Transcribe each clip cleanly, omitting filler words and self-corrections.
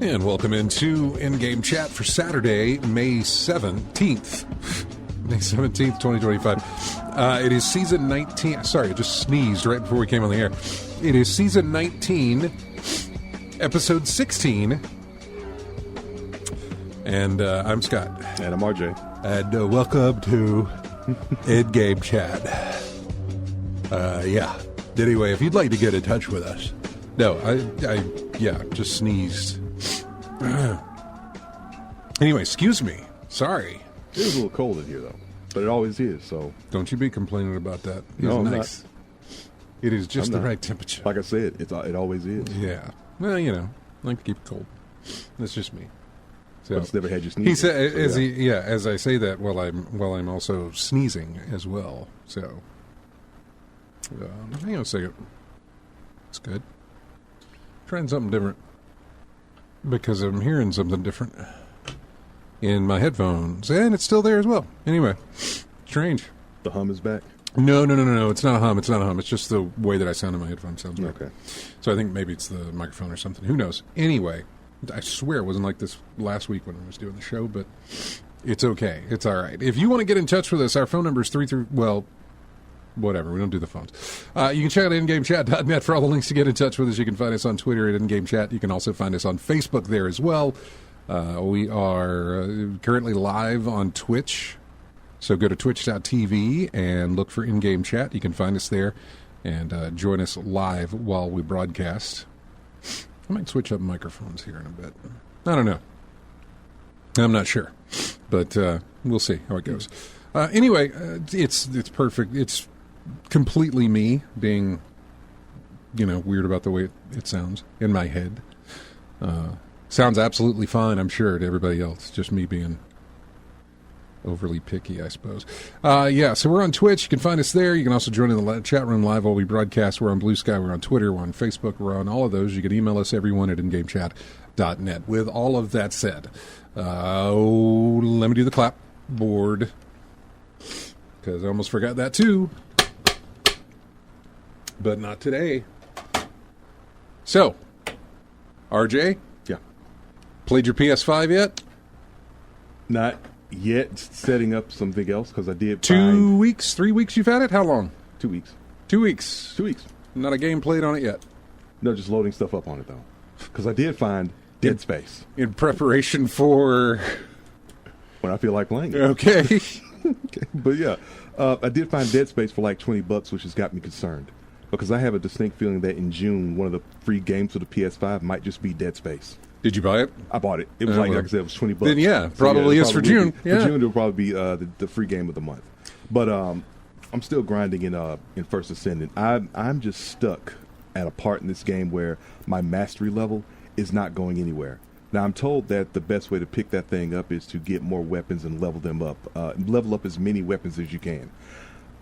And welcome into In-Game Chat for Saturday, May 17th. May 17th, 2025. It is season 19. Sorry, I just sneezed right before we came on the air. It is season 19, episode 16. And I'm Scott. And I'm RJ. And welcome to In-Game Chat. Yeah. Anyway, if you'd like to get in touch with us. No, I just sneezed. Anyway, excuse me. Sorry. It is a little cold in here, though. But it always is, so... Don't you be complaining about that. It's no, I'm nice. Not. It is just the right temperature. Like I said, it always is. Yeah. Well, I like to keep it cold. That's just me. So but it's never had you sneezing. He said, as I say that while I'm also sneezing as well. So, hang on a second. It's good. Trying something different. Because I'm hearing something different in my headphones, and it's still there as well. Anyway, strange. The hum is back? No. It's not a hum. It's just the way that I sound in my headphones sounds back. Okay. So I think maybe it's the microphone or something. Who knows? Anyway, I swear it wasn't like this last week when I was doing the show, but it's okay. It's all right. If you want to get in touch with us, our phone number is whatever. We don't do the phones. You can check out ingamechat.net for all the links to get in touch with us. You can find us on Twitter at ingamechat. You can also find us on Facebook there as well. We are currently live on Twitch. So go to twitch.tv and look for In-Game Chat. You can find us there and join us live while we broadcast. I might switch up microphones here in a bit. I don't know. I'm not sure. But we'll see how it goes. Anyway, it's perfect. It's completely me being, weird about the way it sounds in my head. Sounds absolutely fine, I'm sure, to everybody else. Just me being overly picky, I suppose. So we're on Twitch. You can find us there. You can also join in the chat room live while we broadcast. We're on Blue Sky. We're on Twitter. We're on Facebook. We're on all of those. You can email us, everyone, at ingamechat.net. With all of that said, let me do the clapboard, because I almost forgot that too. But not today. So, RJ? Yeah. Played your PS5 yet? Not yet. Setting up something else, because I did 2 weeks? 3 weeks you've had it? How long? 2 weeks. 2 weeks? 2 weeks. Not a game played on it yet? No, just loading stuff up on it, though. Because I did find Dead Space. In preparation for... when I feel like playing it. Okay. Okay. But yeah, I did find Dead Space for like $20, which has got me concerned. Because I have a distinct feeling that in June, one of the free games for the PS5 might just be Dead Space. Did you buy it? I bought it. It was like I said, it was $20. Then yeah, probably is for June. For June, it'll probably be the free game of the month. But I'm still grinding in First Ascendant. I'm just stuck at a part in this game where my mastery level is not going anywhere. Now, I'm told that the best way to pick that thing up is to get more weapons and level them up. Level up as many weapons as you can.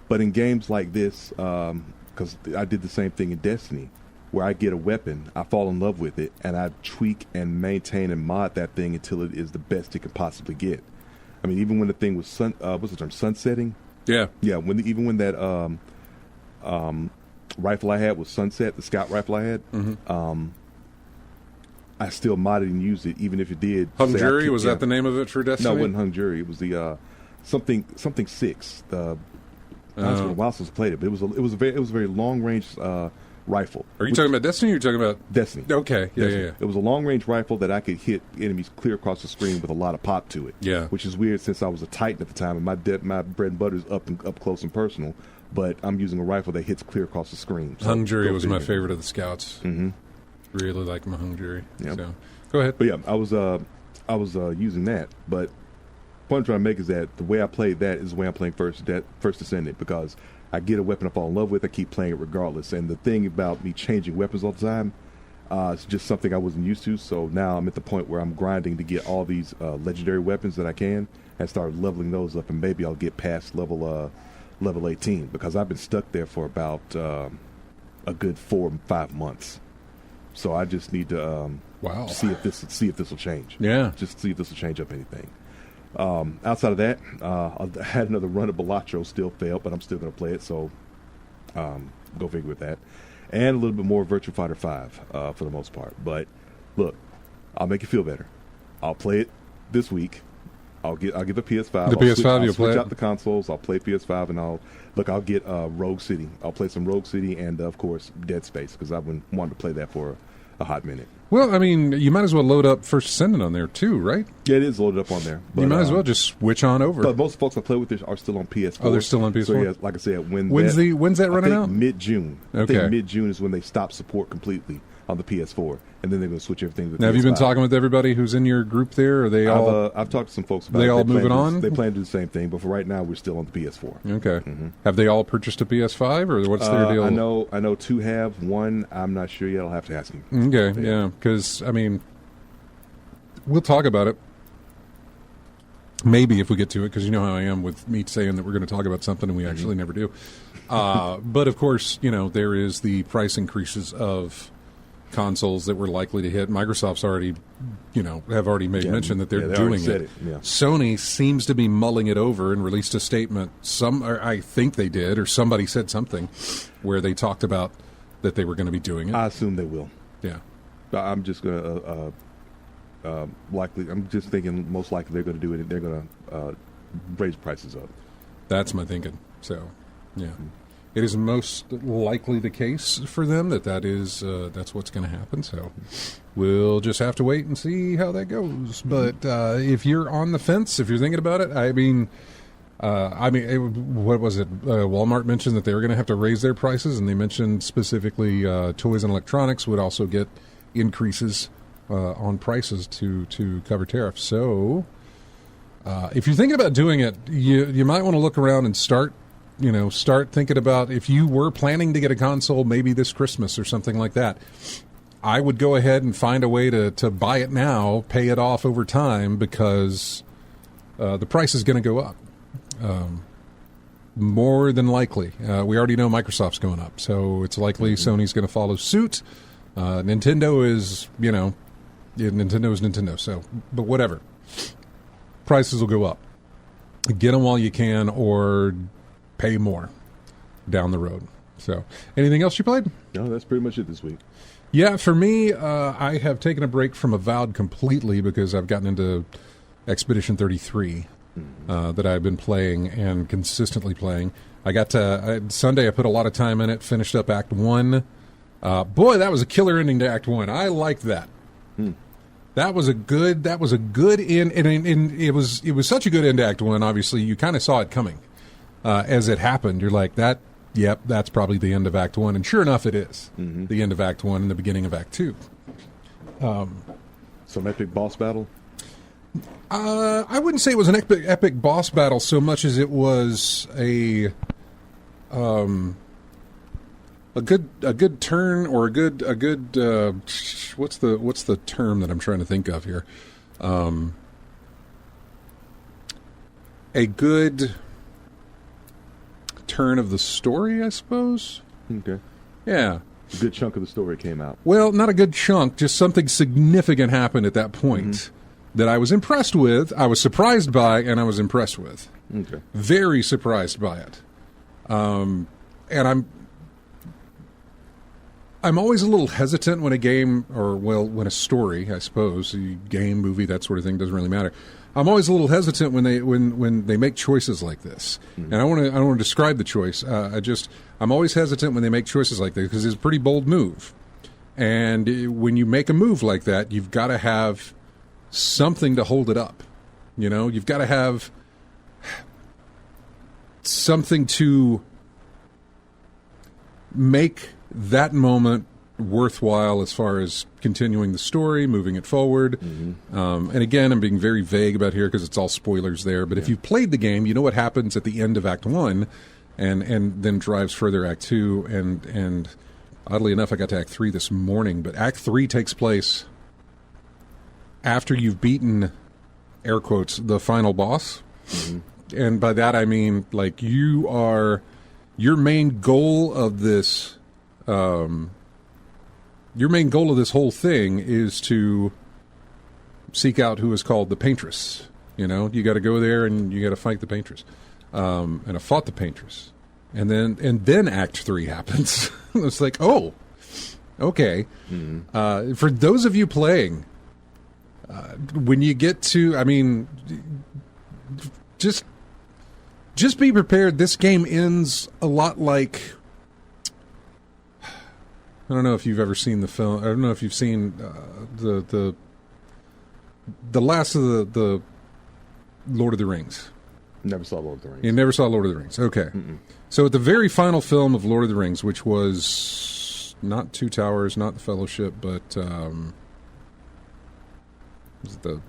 But in games like this, because I did the same thing in Destiny, where I get a weapon, I fall in love with it, and I tweak and maintain and mod that thing until it is the best it can possibly get. I mean, even when the thing was sunsetting? Yeah. Yeah, even when that rifle I had was sunset, the scout rifle I had, I still modded and used it, even if it did. Hung Jury, was that the name of it for Destiny? No, it wasn't Hung Jury. It was the something 6. It's been a while since I played it, but it was a very long range rifle. Are you talking about Destiny or are you talking about... Destiny? Okay, yeah. It was a long-range rifle that I could hit enemies clear across the screen with a lot of pop to it. Yeah. Which is weird since I was a Titan at the time, and my bread and butter is up close and personal, but I'm using a rifle that hits clear across the screen. So Hung Jury was my favorite of the scouts. Mm-hmm. Really like my Hung Jury. Yep. So, go ahead. But yeah, I was using that, but the point I'm trying to make is that the way I played that is the way I'm playing First Descendant, because I get a weapon I fall in love with, I keep playing it regardless. And the thing about me changing weapons all the time, it's just something I wasn't used to. So now I'm at the point where I'm grinding to get all these legendary weapons that I can and start leveling those up. And maybe I'll get past level 18, because I've been stuck there for about a good 4 or 5 months. So I just need to see if this will change. Yeah, just see if this will change up anything. Outside of that, I had another run of Balatro, still failed, but I'm still going to play it, so go figure with that. And a little bit more Virtua Fighter 5 for the most part. But look, I'll make you feel better. I'll play it this week. I'll get a PS5. The PS5 you'll play switch out the consoles. I'll play PS5, and I'll get Rogue City. I'll play some Rogue City and, of course, Dead Space, because I've been wanting to play that for a hot minute. Well, I mean, you might as well load up First Descendant on there too, right? Yeah, it is loaded up on there. But, you might as well just switch on over. But most folks I play with are still on PS4. Oh, they're still on PS4? So yeah, like I said, when's that running out? Mid-June. Okay. I think mid-June is when they stop support completely on the PS4, and then they're going to switch everything to the now, PS5. have you been talking with everybody who's in your group there? Are they all? I've talked to some folks about they it. all moving on? They plan to do the same thing, but for right now, we're still on the PS4. Okay. Mm-hmm. Have they all purchased a PS5, or what's their deal? I know 2 have. 1, I'm not sure yet. I'll have to ask him. Okay, yeah, because, I mean, we'll talk about it. Maybe if we get to it, because you know how I am with me saying that we're going to talk about something and we actually never do. But, of course, there is the price increases of consoles that we're likely to hit. Microsoft's already, have already made mention that they're doing it. Yeah. Sony seems to be mulling it over and released a statement. I think they did, or somebody said something where they talked about that they were going to be doing it. I assume they will. Yeah. I'm just going to likely. I'm just thinking most likely they're going to do it. They're going to raise prices up. That's my thinking. So, yeah. It is most likely the case for them that's what's going to happen. So we'll just have to wait and see how that goes. But if you're on the fence, if you're thinking about it, what was it? Walmart mentioned that they were going to have to raise their prices, and they mentioned specifically toys and electronics would also get increases on prices to cover tariffs. So if you're thinking about doing it, you might want to look around and start thinking about if you were planning to get a console maybe this Christmas or something like that. I would go ahead and find a way to buy it now, pay it off over time, because the price is going to go up. More than likely. We already know Microsoft's going up, so it's likely Sony's going to follow suit. Nintendo is, Nintendo is Nintendo, so, but whatever. Prices will go up. Get them while you can, or pay more down the road. So, anything else you played? No, that's pretty much it this week. Yeah, for me, I have taken a break from Avowed completely because I've gotten into Expedition 33 that I've been playing and consistently playing. I got to Sunday. I put a lot of time in it. Finished up Act 1. Boy, that was a killer ending to Act 1. I liked that. That was a good end, and it was such a good end to Act 1. Obviously, you kind of saw it coming. As it happened, you're like, that's probably the end of Act 1. And sure enough, it is the end of Act 1 and the beginning of Act 2. Some epic boss battle? I wouldn't say it was an epic boss battle so much as it was a good turn, or a good what's the term that I'm trying to think of here? A good turn of the story, I suppose. Okay. Yeah. A good chunk of the story came out. Well, not a good chunk, just something significant happened at that point that I was impressed with, I was surprised by, and I was impressed with. Okay. Very surprised by it. And I'm always a little hesitant when a game, when a story, I suppose, a game, movie, that sort of thing, doesn't really matter. I'm always a little hesitant when they make choices like this, and I don't want to describe the choice. I'm always hesitant when they make choices like this because it's a pretty bold move, and when you make a move like that, you've got to have something to hold it up. You know, you've got to have something to make that moment worthwhile as far as continuing the story, moving it forward. And again, I'm being very vague about here because it's all spoilers there. But if you've played the game, you know what happens at the end of Act 1 and then drives further Act 2. And oddly enough, I got to Act 3 this morning. But Act 3 takes place after you've beaten, air quotes, the final boss. And by that I mean, like, your main goal of this whole thing is to seek out who is called the Paintress. You know, you got to go there and you got to fight the Paintress. And I fought the Paintress, and then Act 3 happens. It's like, oh, okay. For those of you playing, when you get to, I mean, just be prepared. This game ends a lot like, I don't know if you've ever seen the film. I don't know if you've seen the last of the Lord of the Rings. Never saw Lord of the Rings. You never saw Lord of the Rings. Okay. So at the very final film of Lord of the Rings, which was not Two Towers, not the Fellowship, but was it the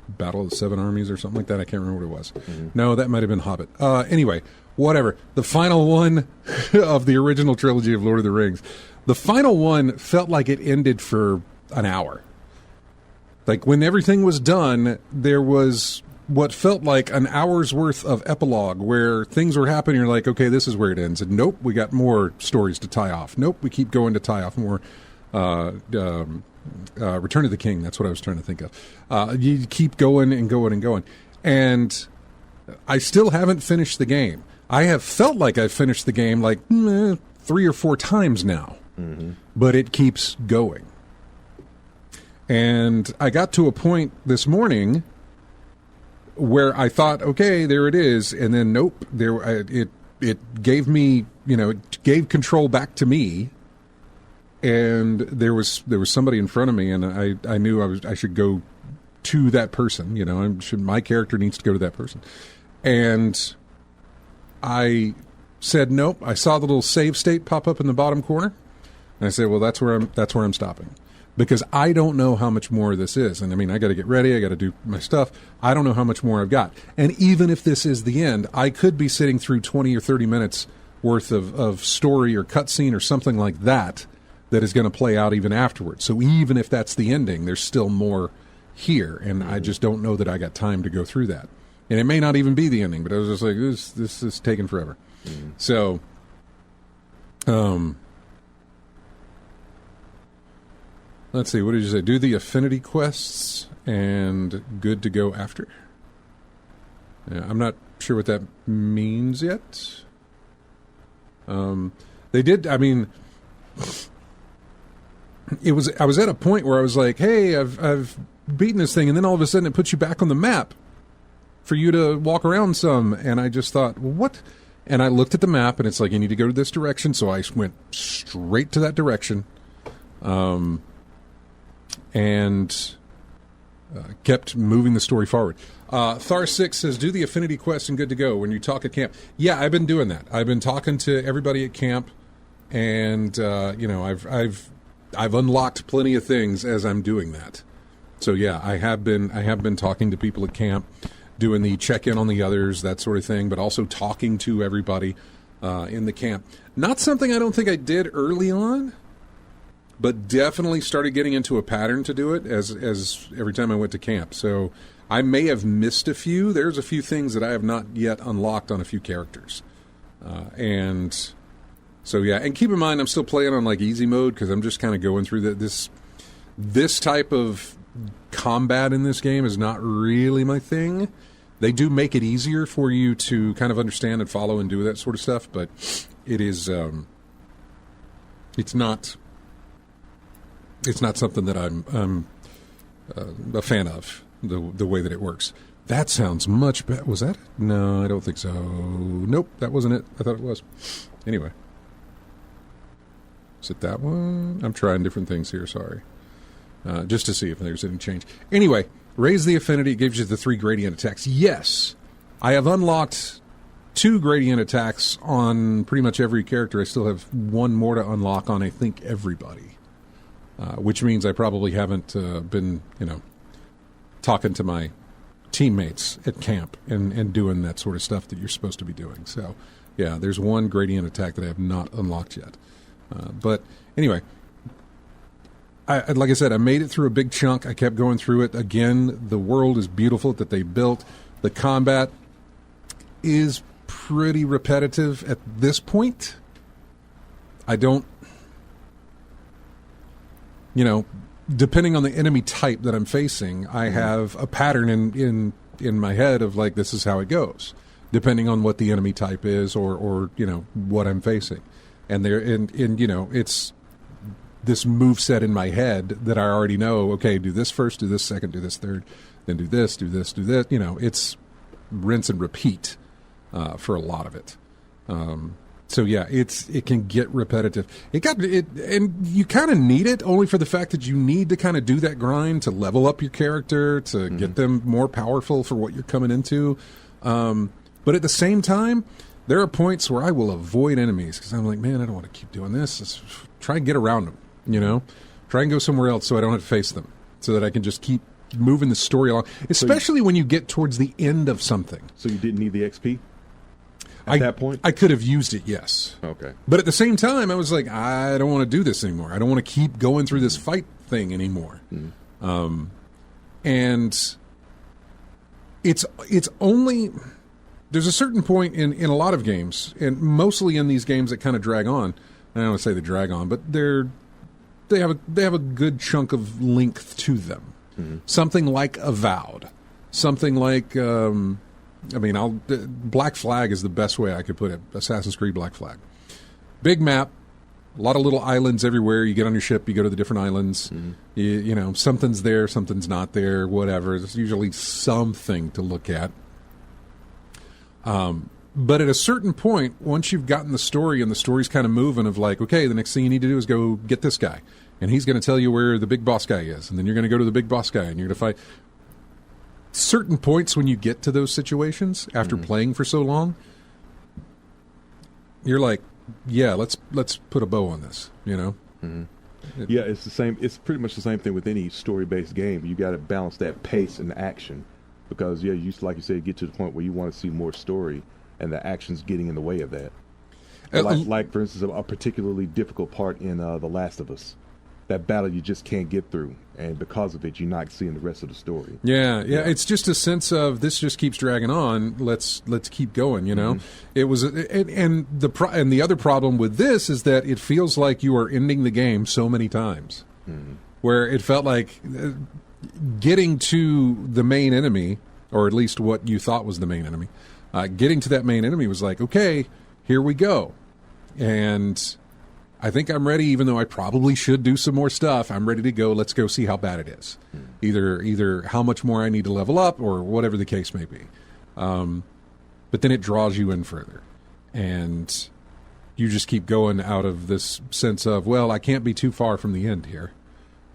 Battle of the Seven Armies or something like that? I can't remember what it was. No, that might have been Hobbit. Anyway, whatever. The final one of the original trilogy of Lord of the Rings. The final one felt like it ended for an hour. Like, when everything was done, there was what felt like an hour's worth of epilogue where things were happening. You're like, okay, this is where it ends. And nope, we got more stories to tie off. Nope, we keep going to tie off more. Return of the King, that's what I was trying to think of. You keep going and going and going. And I still haven't finished the game. I have felt like I've finished the game like 3 or 4 times now. But it keeps going. And I got to a point this morning where I thought, okay, there it is, and then nope, it gave me, it gave control back to me, and there was somebody in front of me, and I knew I should go to that person. My character needs to go to that person, and I said nope. I saw the little save state pop up in the bottom corner. And I said, well, that's where I'm stopping, because I don't know how much more this is. And I mean, I got to get ready. I got to do my stuff. I don't know how much more I've got. And even if this is the end, I could be sitting through 20 or 30 minutes worth of story or cutscene or something like that is going to play out even afterwards. So even if that's the ending, there's still more here. And I just don't know that I got time to go through that. And it may not even be the ending, but I was just like, this is taking forever. So, let's see, what did you say? Do the affinity quests and good to go after? Yeah, I'm not sure what that means yet. They did, I mean, I was at a point where I was like, hey, I've beaten this thing, and then all of a sudden it puts you back on the map for you to walk around some, and I just thought, what? And I looked at the map, and it's like, you need to go to this direction, so I went straight to that direction. And kept moving the story forward. Thar6 says, do the affinity quest and good to go when you talk at camp. Yeah, I've been doing that. I've been talking to everybody at camp, and I've unlocked plenty of things as I'm doing that. So yeah, I have been talking to people at camp, doing the check-in on the others, that sort of thing, but also talking to everybody in the camp. Not something I don't think I did early on, but definitely started getting into a pattern to do it as every time I went to camp. So I may have missed a few. There's a few things that I have not yet unlocked on a few characters. And so, yeah. And keep in mind, I'm still playing on like easy mode because I'm just kind of going through this type of combat in this game is not really my thing. They do make it easier for you to kind of understand and follow and do that sort of stuff, but it is, it's not it's not something that I'm a fan of, the way that it works. That sounds much better. Was that it? No, I don't think so. Nope, that wasn't it. I thought it was. Anyway. Is it that one? I'm trying different things here, sorry. Just to see if there's any change. Anyway, raise the affinity. It gives you the 3 gradient attacks. Yes, I have unlocked 2 gradient attacks on pretty much every character. I still have 1 more to unlock on, I think, everybody. Which means I probably haven't been, talking to my teammates at camp and doing that sort of stuff that you're supposed to be doing. So, yeah, there's 1 gradient attack that I have not unlocked yet. But anyway, like I said, I made it through a big chunk. I kept going through it. Again, the world is beautiful that they built. The combat is pretty repetitive at this point. I don't, depending on the enemy type that I'm facing, I have a pattern in my head of like, this is how it goes, depending on what the enemy type is or what I'm facing. And it's this move set in my head that I already know, okay, do this first, do this second, do this third, then do this, do this, do this. It's rinse and repeat for a lot of it. So yeah, it can get repetitive. And you kind of need it only for the fact that you need to kind of do that grind to level up your character, to get them more powerful for what you're coming into. But at the same time, there are points where I will avoid enemies because I'm like, man, I don't want to keep doing this. Let's try and get around them, Try and go somewhere else so I don't have to face them, so that I can just keep moving the story along, especially when you get towards the end of something. So you didn't need the XP at that point? I could have used it, yes. Okay. But at the same time, I was like, I don't want to do this anymore. I don't want to keep going through this fight thing anymore. And it's only... There's a certain point in a lot of games, and mostly in these games that kind of drag on. I don't want to say they drag on, but they have a good chunk of length to them. Something like Avowed, something like Black Flag is the best way I could put it. Assassin's Creed Black Flag, big map, a lot of little islands everywhere. You get on your ship, you go to the different islands. Something's there, something's not there, whatever. There's usually something to look at. But at a certain point, once you've gotten the story and the story's kind of moving of like, okay, the next thing you need to do is go get this guy. And he's going to tell you where the big boss guy is. And then you're going to go to the big boss guy and you're going to fight. Certain points when you get to those situations after playing for so long, you're like, yeah, let's put a bow on this, Yeah, it's the same. It's pretty much the same thing with any story-based game. You got to balance that pace and action. Because, yeah, you like you said, get to the point where you want to see more story, and the action's getting in the way of that. Like for instance, a particularly difficult part in The Last of Us. That battle you just can't get through, and because of it, you're not seeing the rest of the story. Yeah. It's just a sense of this just keeps dragging on. Let's keep going. It was, and the other problem with this is that it feels like you are ending the game so many times, where it felt like. Getting to the main enemy, or at least what you thought was the main enemy, getting to that main enemy was like, okay, here we go. And I think I'm ready, even though I probably should do some more stuff. I'm ready to go. Let's go see how bad it is. Either how much more I need to level up or whatever the case may be. But then it draws you in further. And you just keep going out of this sense of, well, I can't be too far from the end here.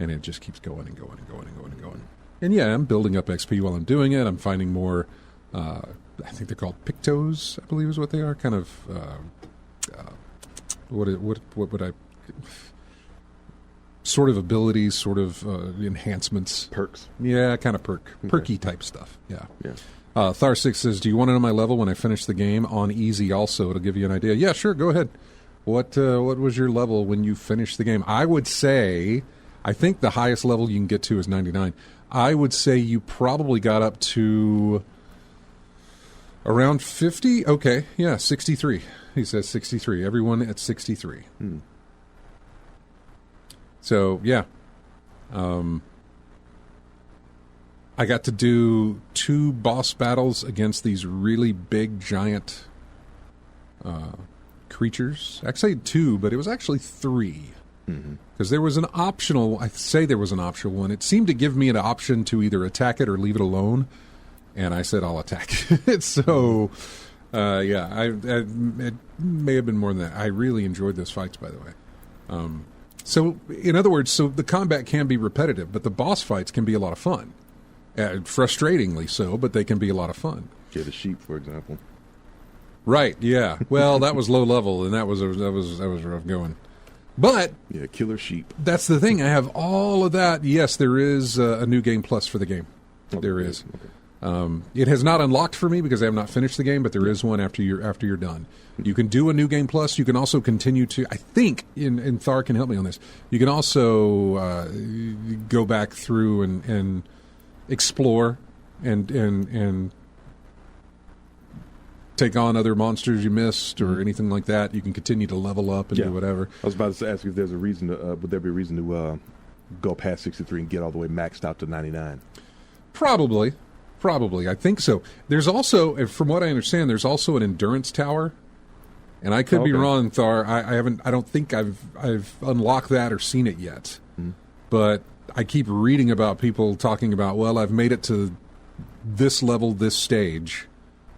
And it just keeps going and going and going and going and going. And yeah, I'm building up XP while I'm doing it. I'm finding more, I think they're called Pictos, I believe is what they are. Kind of, what would I, sort of abilities, sort of enhancements. Perks. Yeah, kind of perky type stuff. Yeah. Thar6 says, do you want to know my level when I finish the game? On easy also, it'll give you an idea. Yeah, sure, go ahead. What was your level when you finished the game? I would say... I think the highest level you can get to is 99. I would say you probably got up to around 50. Okay, yeah, 63. He says 63. Everyone at 63. So, yeah. I got to do 2 boss battles against these really big, giant creatures. Actually 2, but it was actually 3. Because there was an optional, I say there was an optional one. It seemed to give me an option to either attack it or leave it alone. And I said, I'll attack it. So, it may have been more than that. I really enjoyed those fights, by the way. So, in other words, the combat can be repetitive, but the boss fights can be a lot of fun. Frustratingly so, but they can be a lot of fun. Yeah, the sheep, for example. Right, yeah. Well, that was low level, and that was rough going. But yeah, killer sheep. That's the thing. I have all of that. Yes, there is a new game plus for the game. Okay. There is. Okay. It has not unlocked for me because I have not finished the game, but there is one after you're done. You can do a new game plus. You can also continue to. I think, and Thar can help me on this. You can also go back through and explore and take on other monsters you missed or anything like that. You can continue to level up and do whatever. I was about to ask you if there's a reason to, would there be a reason to go past 63 and get all the way maxed out to 99? Probably. I think so. There's also, from what I understand, there's also an endurance tower. And I could be wrong, Thar. I don't think I've unlocked that or seen it yet. But I keep reading about people talking about, well, I've made it to this level, this stage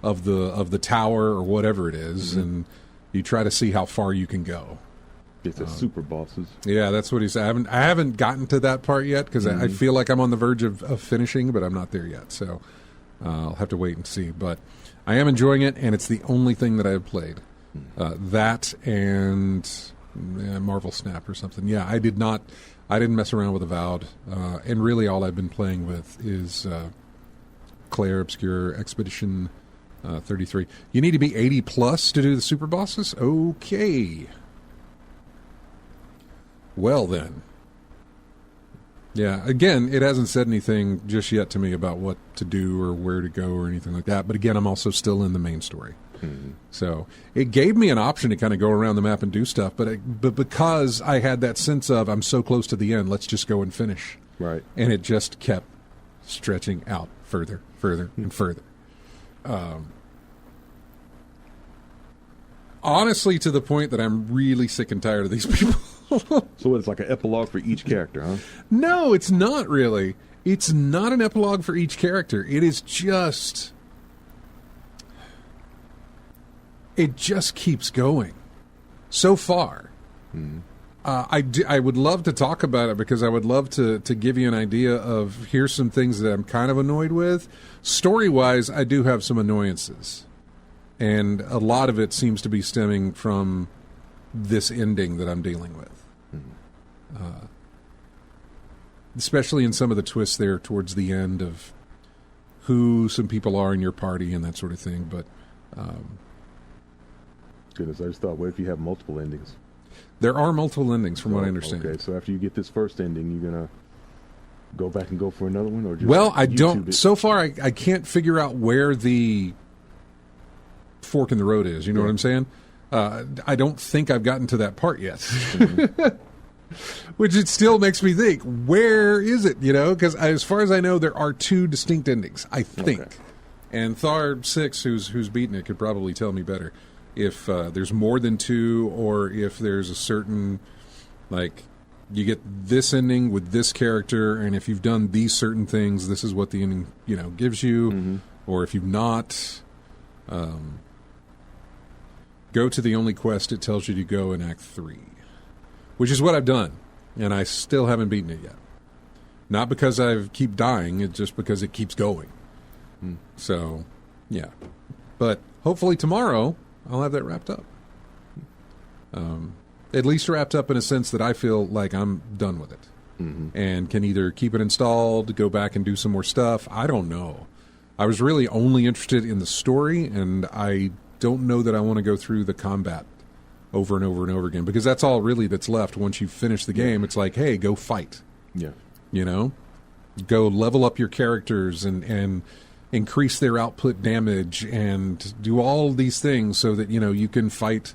of the tower or whatever it is, and you try to see how far you can go. It's the super bosses. Yeah, that's what he said. I haven't gotten to that part yet because I feel like I'm on the verge of finishing, but I'm not there yet. So I'll have to wait and see. But I am enjoying it, and it's the only thing that I have played. That and Marvel Snap or something. Yeah, I didn't mess around with Avowed, and really all I've been playing with is Claire Obscure Expedition 33. You need to be 80 plus to do the super bosses? Okay. Well then. Yeah, again, it hasn't said anything just yet to me about what to do or where to go or anything like that. But again, I'm also still in the main story. So it gave me an option to kind of go around the map and do stuff. But because I had that sense of I'm so close to the end, let's just go and finish. Right. And it just kept stretching out further, and further. Honestly, to the point that I'm really sick and tired of these people. So it's like an epilogue for each character, huh? No, it's not really. It's not an epilogue for each character. It is just... It just keeps going. So far. I would love to talk about it because I would love to give you an idea of here's some things that I'm kind of annoyed with. Story-wise, I do have some annoyances. And a lot of it seems to be stemming from this ending that I'm dealing with. Especially in some of the twists there towards the end of who some people are in your party and that sort of thing. But goodness, I just thought, what if you have multiple endings? There are multiple endings, from what I understand. Okay, so after you get this first ending, you're going to go back and go for another one? Or just I don't. So far, I can't figure out where the fork in the road is. You know what I'm saying? I don't think I've gotten to that part yet. Which it still makes me think, where is it? You know, because as far as I know, there are two distinct endings, I think. Okay. And Thar 6, who's beaten it, could probably tell me better if there's more than two, or if there's a certain, like, you get this ending with this character, and if you've done these certain things, this is what the ending, gives you. Or if you've not, go to the only quest it tells you to go in Act 3. Which is what I've done, and I still haven't beaten it yet. Not because I keep dying, it's just because it keeps going. So, yeah. But hopefully tomorrow, I'll have that wrapped up. At least wrapped up in a sense that I feel like I'm done with it. And can either keep it installed, go back and do some more stuff. I don't know. I was really only interested in the story, and I don't know that I want to go through the combat over and over and over again, because that's all really that's left. Once you finish the game, it's like, hey, go fight. Yeah. Go level up your characters and increase their output damage and do all these things so that, you can fight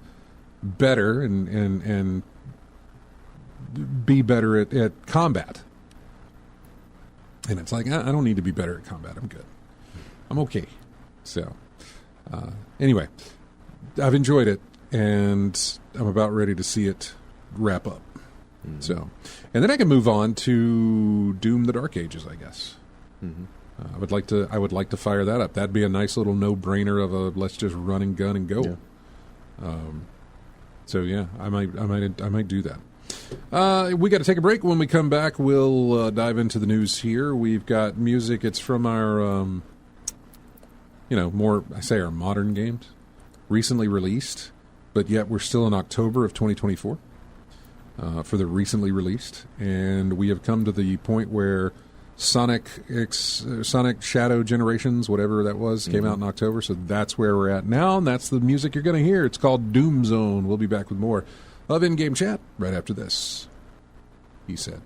better and be better at combat. And it's like, I don't need to be better at combat. I'm good. I'm okay. So, anyway, I've enjoyed it. And I'm about ready to see it wrap up. So, and then I can move on to Doom: The Dark Ages, I guess. I would like to fire that up. That'd be a nice little no-brainer of a let's just run and gun and go. Yeah. So yeah, I might do that. We got to take a break. When we come back, we'll dive into the news here. We've got music. It's from our, our modern games, recently released, but yet we're still in October of 2024 for the recently released, and we have come to the point where Sonic Shadow Generations, whatever that was, came out in October, so that's where we're at now, and that's the music you're going to hear. It's called Doom Zone. We'll be back with more of In-Game Chat right after this, he said.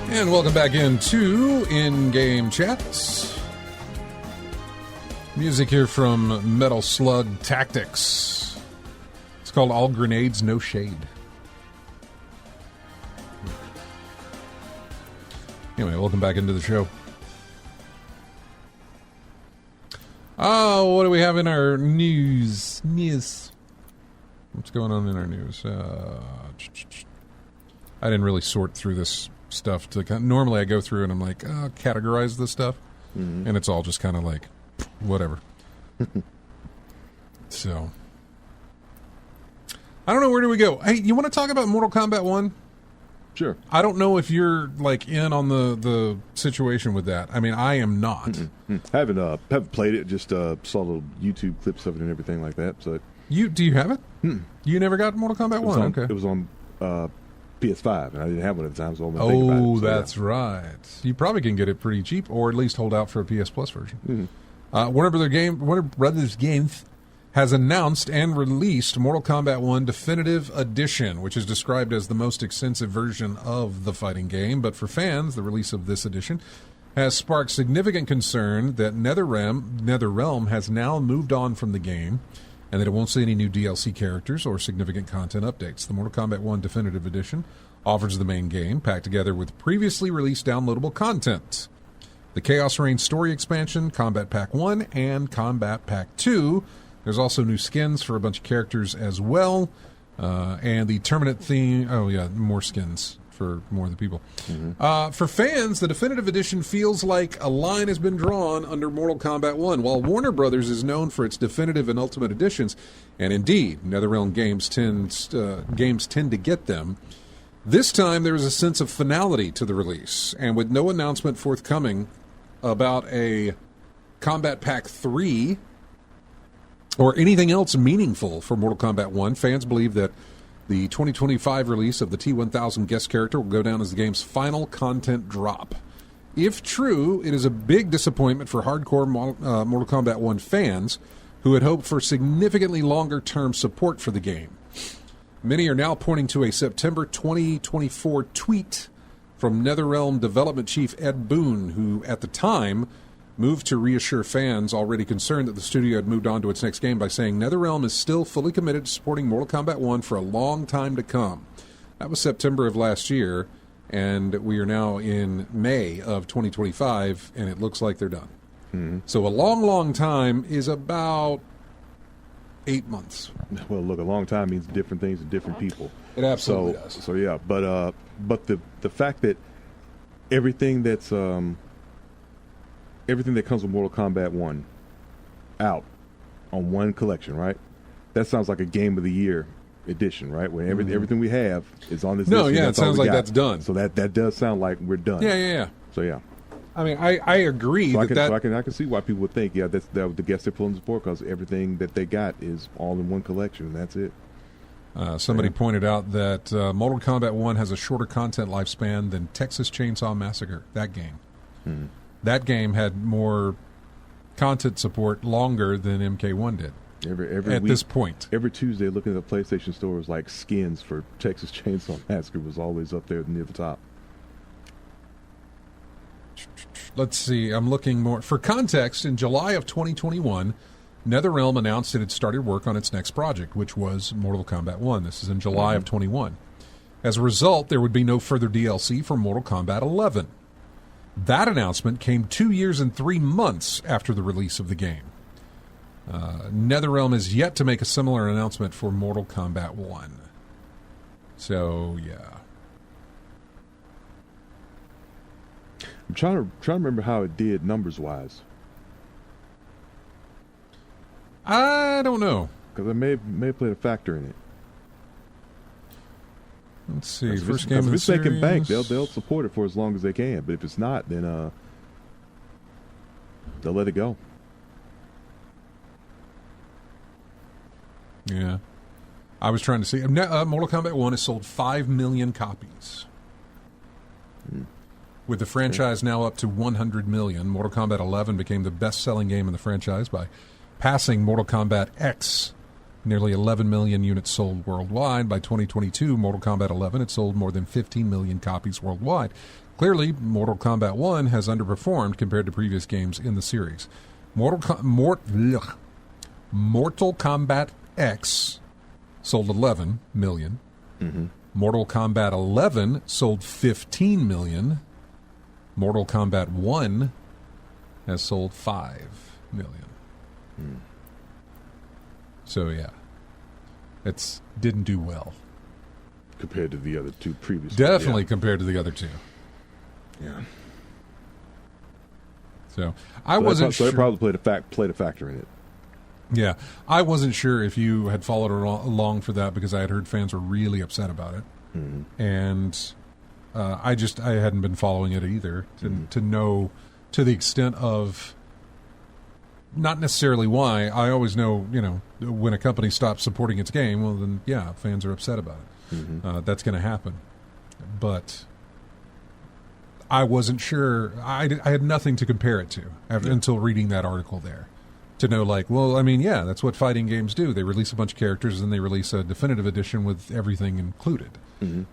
And welcome back into In-Game Chats. Music here from Metal Slug Tactics. It's called All Grenades, No Shade. Anyway, welcome back into the show. Oh, what do we have in our news? What's going on in our news? I didn't really sort through this stuff normally I go through and I'm like, categorize this stuff, and it's all just kind of like whatever. So I don't know, where do we go? Hey, you want to talk about Mortal Kombat 1? Sure. I don't know if you're like in on the situation with that. I mean, I am not. Haven't played it, just saw little YouTube clips of it and everything like that. So do you have it? You never got Mortal Kombat 1? Okay. It was on PS5, and I didn't have one at the time, so I'm going to think about it. So, that's right. You probably can get it pretty cheap, or at least hold out for a PS Plus version. Warner Brothers Games has announced and released Mortal Kombat 1 Definitive Edition, which is described as the most extensive version of the fighting game. But for fans, the release of this edition has sparked significant concern that NetherRealm has now moved on from the game, and that it won't see any new DLC characters or significant content updates. The Mortal Kombat 1 Definitive Edition offers the main game, packed together with previously released downloadable content. The Chaos Reign Story Expansion, Combat Pack 1, and Combat Pack 2. There's also new skins for a bunch of characters as well. And the Terminate theme... Oh, yeah, more skins for more of the people. For fans, the Definitive Edition feels like a line has been drawn under Mortal Kombat 1. While Warner Brothers is known for its Definitive and Ultimate Editions, and indeed, NetherRealm games tend to get them, this time there is a sense of finality to the release. And with no announcement forthcoming about a Combat Pack 3 or anything else meaningful for Mortal Kombat 1, fans believe that the 2025 release of the T-1000 guest character will go down as the game's final content drop. If true, it is a big disappointment for hardcore Mortal Kombat 1 fans who had hoped for significantly longer-term support for the game. Many are now pointing to a September 2024 tweet from NetherRealm development chief Ed Boon, who at the time moved to reassure fans already concerned that the studio had moved on to its next game by saying NetherRealm is still fully committed to supporting Mortal Kombat 1 for a long time to come. That was September of last year, and we are now in May of 2025, and it looks like they're done. So a long, long time is about 8 months. Well, look, a long time means different things to different people. It absolutely does. So yeah, but the fact that everything that comes with Mortal Kombat 1 out on one collection, right? That sounds like a Game of the Year edition, right? Where everything we have is on this. No, edition. yeah, That's it sounds all we like got. that's done. So that does sound like we're done. Yeah. So yeah. I mean, I agree So I that can see why people would think, yeah, that's the guess they're pulling the support because everything that they got is all in one collection, and that's it. Somebody pointed out that Mortal Kombat 1 has a shorter content lifespan than Texas Chainsaw Massacre, that game. That game had more content support longer than MK1 did. Every at week, this point. Every Tuesday, looking at the PlayStation stores, like skins for Texas Chainsaw Massacre was always up there near the top. Let's see. I'm looking more. For context, in July of 2021, NetherRealm announced it had started work on its next project, which was Mortal Kombat 1. This is in July of 21. As a result, there would be no further DLC for Mortal Kombat 11. That announcement came 2 years and 3 months after the release of the game. NetherRealm is yet to make a similar announcement for Mortal Kombat 1. So, yeah. I'm trying to remember how it did numbers-wise. I don't know. Because I may have played a factor in it. Let's see. First game of the if it's series. making bank, they'll support it for as long as they can. But if it's not, then they'll let it go. Yeah. I was trying to see. Mortal Kombat 1 has sold 5 million copies. With the franchise now up to 100 million, Mortal Kombat 11 became the best-selling game in the franchise by passing Mortal Kombat X. Nearly 11 million units sold worldwide. By 2022, Mortal Kombat 11 had sold more than 15 million copies worldwide. Clearly, Mortal Kombat 1 has underperformed compared to previous games in the series. Mortal Kombat X sold 11 million. Mortal Kombat 11 sold 15 million. Mortal Kombat 1 has sold 5 million. So, yeah. It didn't do well. Compared to the other two previous. Definitely compared to the other two. Yeah. So, I wasn't sure. So they probably played a factor in it. Yeah. I wasn't sure if you had followed along for that because I had heard fans were really upset about it. And I hadn't been following it either to know to the extent of not necessarily why. I always know, when a company stops supporting its game, well, then, yeah, fans are upset about it. That's going to happen. But I wasn't sure. I had nothing to compare it to until reading that article there. To know, that's what fighting games do. They release a bunch of characters, and they release a definitive edition with everything included.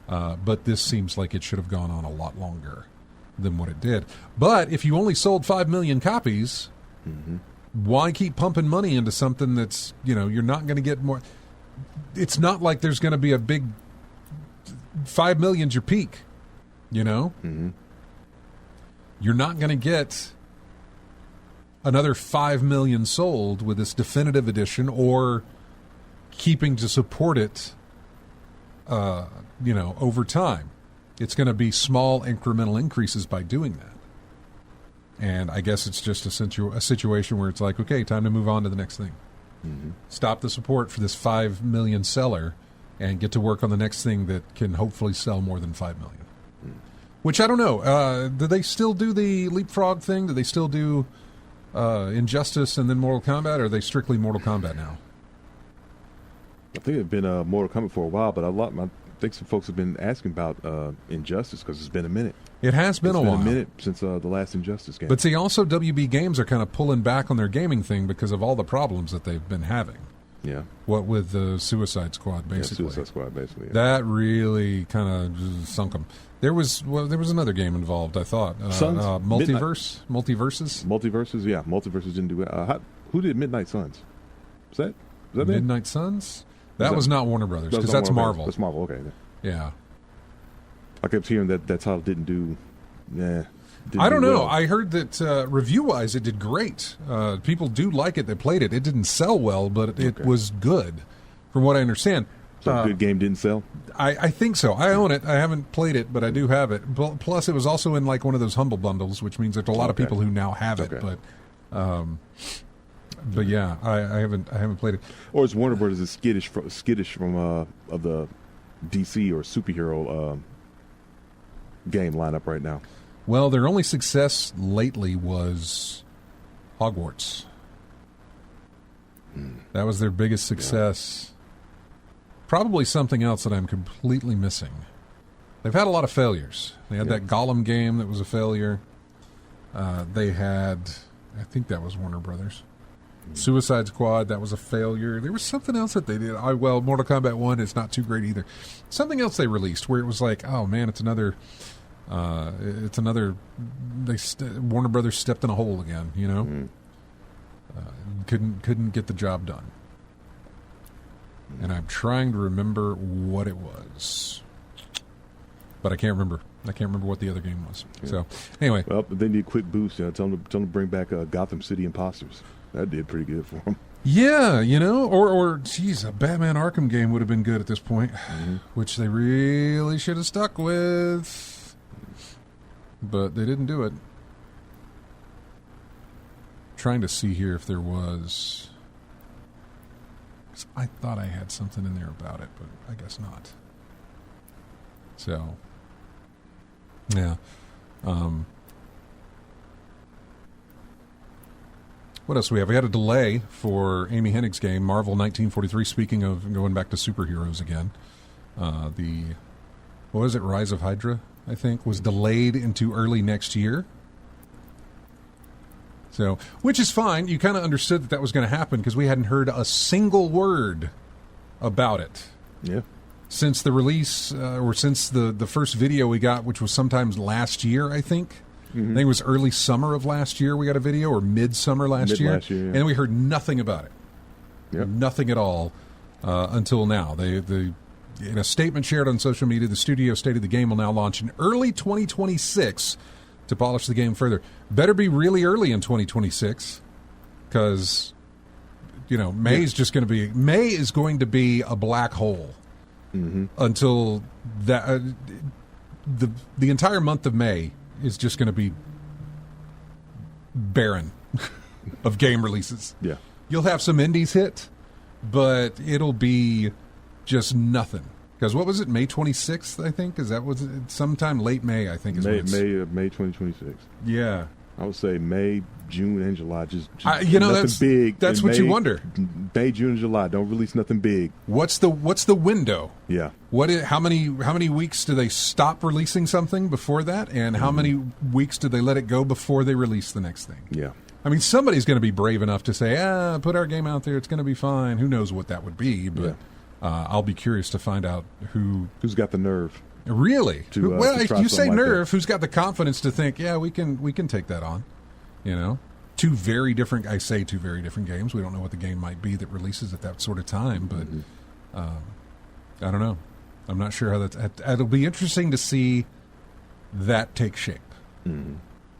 But this seems like it should have gone on a lot longer than what it did. But if you only sold 5 million copies, why keep pumping money into something that's, you're not going to get more. It's not like there's going to be a big 5 million's your peak, You're not going to get another 5 million sold with this definitive edition or keeping to support it, over time. It's going to be small incremental increases by doing that. And I guess it's just a situation where it's like, okay, time to move on to the next thing. Stop the support for this 5 million seller and get to work on the next thing that can hopefully sell more than 5 million. Which I don't know. Do they still do the leapfrog thing? Do they still do Injustice and then Mortal Kombat, or are they strictly Mortal Kombat now? I think it's been Mortal Kombat for a while, but I think some folks have been asking about Injustice because it's been a minute. It has been a while. It's been a minute since the last Injustice game. But see, also WB Games are kind of pulling back on their gaming thing because of all the problems that they've been having. Yeah. What with the Suicide Squad, basically. Yeah, Suicide Squad, basically. Yeah. That really kind of sunk them. There was another game involved, I thought. Multiverses? Multiverses, yeah. Multiverses didn't do it. Who did Midnight Suns? Was that Midnight Suns? That was not Warner Brothers, because that's Marvel. That's Marvel, okay. Yeah. I kept hearing that title didn't do... I don't know. Well. I heard that review-wise it did great. People do like it. They played it. It didn't sell well, but it was good, from what I understand. So a good game didn't sell? I think so. I own it. I haven't played it, but I do have it. Plus, it was also in like one of those Humble Bundles, which means there's a lot of people who now have it. But But yeah, I haven't played it. Or is Warner Brothers is skittish from of the DC or superhero game lineup right now? Well, their only success lately was Hogwarts. That was their biggest success. Yeah. Probably something else that I'm completely missing. They've had a lot of failures. They had that Gollum game that was a failure. They had, I think that was Warner Brothers. Suicide Squad, that was a failure. There was something else that they did. Mortal Kombat 1 is not too great either. Something else they released where it was like, oh man, it's another. Warner Brothers stepped in a hole again. You know, couldn't get the job done. And I'm trying to remember what it was, but I can't remember. I can't remember what the other game was. Yeah. So anyway, well, but they need a quick boost. Tell them to bring back Gotham City Imposters. That did pretty good for them. Yeah, you know, or geez, a Batman Arkham game would have been good at this point, which they really should have stuck with, but they didn't do it. Trying to see here if there was. I thought I had something in there about it, but I guess not. So, yeah. What else do we have? We had a delay for Amy Hennig's game, Marvel 1943. Speaking of going back to superheroes again, what was it? Rise of Hydra, I think, was delayed into early next year. So, which is fine. You kind of understood that was going to happen because we hadn't heard a single word about it. Yeah. Since the release, or since the first video we got, which was sometimes last year, I think. I think it was early summer of last year we got a video, or mid-summer last year. Yeah. And we heard nothing about it. Yep. Nothing at all until now. They, in a statement shared on social media, the studio stated the game will now launch in early 2026 to polish the game further. Better be really early in 2026 because, you know, May is going to be a black hole until that the entire month of May is just going to be barren of game releases. Yeah. You'll have some indies hit, but it'll be just nothing. Because what was it, May 26th, I think? Was it sometime late May, I think. May 2026. Yeah. I would say May, June, and July. Just nothing that's big. That's what you wonder. May, June, and July. Don't release nothing big. What's the window? Yeah. How many weeks do they stop releasing something before that, and how many weeks do they let it go before they release the next thing? Yeah. I mean, somebody's going to be brave enough to say, put our game out there. It's going to be fine. Who knows what that would be, but I'll be curious to find out who's got the nerve. Really? You say nerve. That. Who's got the confidence to think, we can take that on? You know, two very different games. We don't know what the game might be that releases at that sort of time, but I don't know. I'm not sure how it'll be interesting to see that take shape.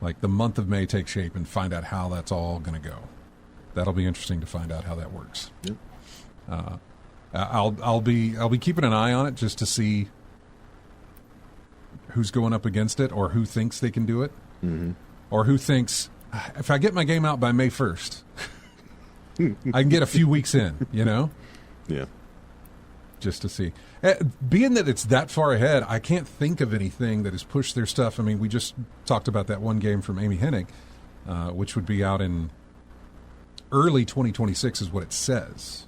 Like the month of May take shape and find out how that's all going to go. That'll be interesting to find out how that works. Yep. I'll be keeping an eye on it just to see who's going up against it, or who thinks they can do it, or who thinks if I get my game out by May 1st, I can get a few weeks in. You know, just to see. Being that it's that far ahead, I can't think of anything that has pushed their stuff. I mean, we just talked about that one game from Amy Hennig, which would be out in early 2026 is what it says.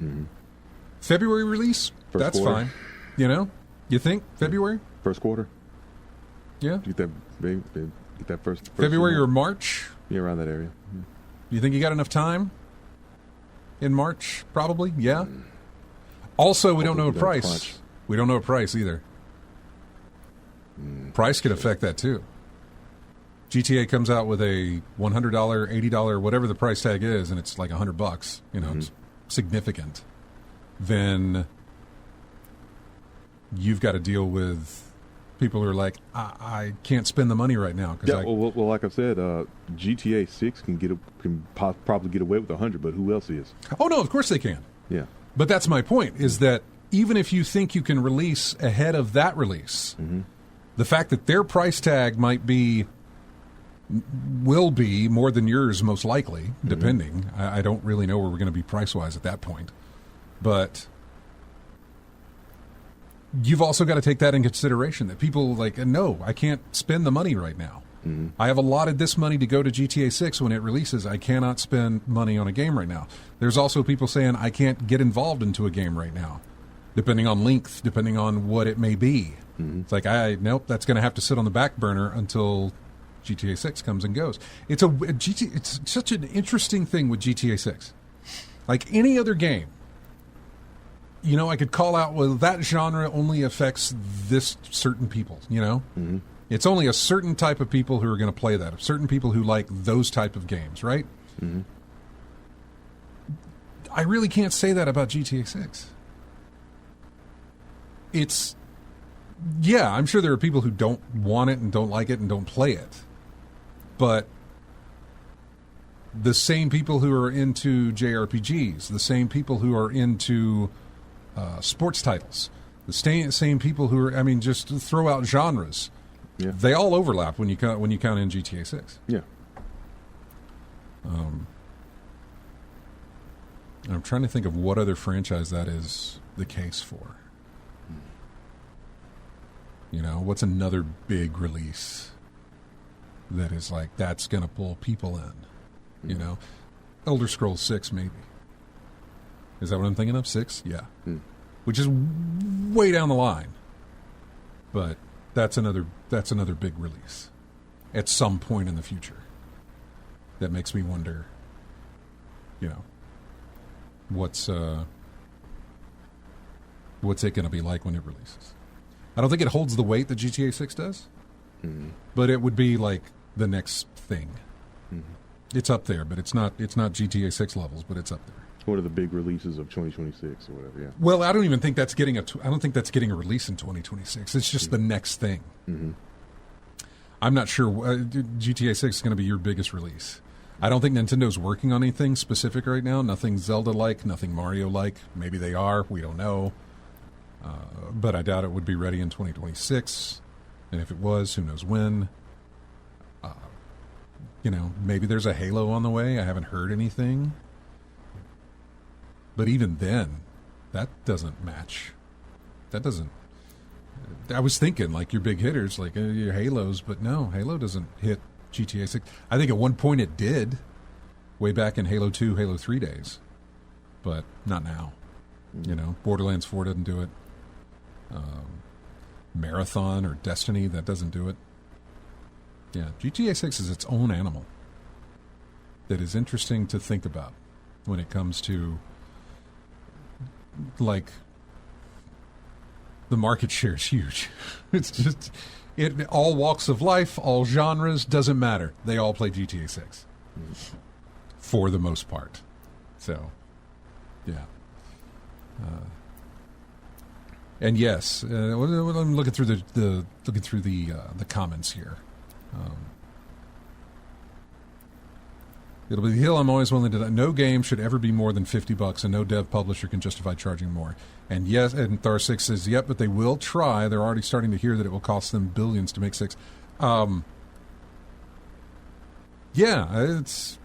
February release? That's quarter. Fine. You know? You think? February? First quarter? Yeah. Get that first February or March? Yeah, around that area. You think you got enough time? In March, probably? Yeah. Also, we don't know a price. We don't know a price either. Price could affect that too. GTA comes out with a $100, $80, whatever the price tag is, and it's like $100. You know, it's significant. Then you've got to deal with people who are like, I can't spend the money right now. Well, like I said, GTA 6 can probably get away with 100, but who else is? Oh, no, of course they can. Yeah. But that's my point, is that even if you think you can release ahead of that release, the fact that their price tag might be will be more than yours, most likely, depending. I don't really know where we're going to be price-wise at that point. But you've also got to take that in consideration, that people like, no, I can't spend the money right now. I have allotted this money to go to GTA 6 when it releases. I cannot spend money on a game right now. There's also people saying I can't get involved into a game right now, depending on length, depending on what it may be. It's like, nope, that's going to have to sit on the back burner until GTA 6 comes and goes. It's such an interesting thing with GTA 6. Like any other game, I could call out, well, that genre only affects this certain people, It's only a certain type of people who are going to play that, certain people who like those type of games, right? I really can't say that about GTA 6. I'm sure there are people who don't want it and don't like it and don't play it. But the same people who are into JRPGs, the same people who are into sports titles, the same people who are, just throw out genres. Yeah. They all overlap when you count in GTA 6. Yeah. I'm trying to think of what other franchise that is the case for. What's another big release that is like, that's going to pull people in? Elder Scrolls 6, maybe. Is that what I'm thinking of? 6? Yeah. Which is way down the line. But that's another big release at some point in the future. That makes me wonder, what's it going to be like when it releases? I don't think it holds the weight that GTA 6 does, but it would be like the next thing. It's up there, but it's not GTA 6 levels, but it's up there. What are the big releases of 2026 or whatever? Yeah. Well, I don't even think that's getting I don't think that's getting a release in 2026. It's just the next thing. I'm not sure GTA 6 is going to be your biggest release. I don't think Nintendo's working on anything specific right now. Nothing Zelda-like, nothing Mario-like. Maybe they are. We don't know. But I doubt it would be ready in 2026. And if it was, who knows when. Maybe there's a Halo on the way. I haven't heard anything. But even then, that doesn't match. That doesn't... I was thinking, like, your big hitters, like your Halos, but no, Halo doesn't hit GTA 6. I think at one point it did, way back in Halo 2, Halo 3 days. But not now. Borderlands 4 doesn't do it. Marathon or Destiny, that doesn't do it. Yeah, GTA 6 is its own animal that is interesting to think about when it comes to, like, the market share is huge. It's just, all walks of life, all genres, doesn't matter. They all play GTA 6 for the most part. So, yeah. And yes, I'm looking through the comments here. It'll be the hill I'm always willing to. No game should ever be more than $50, and no dev publisher can justify charging more. And yes, and Thar6 says, yep, but they will try. They're already starting to hear that it will cost them billions to make 6. Yeah, it's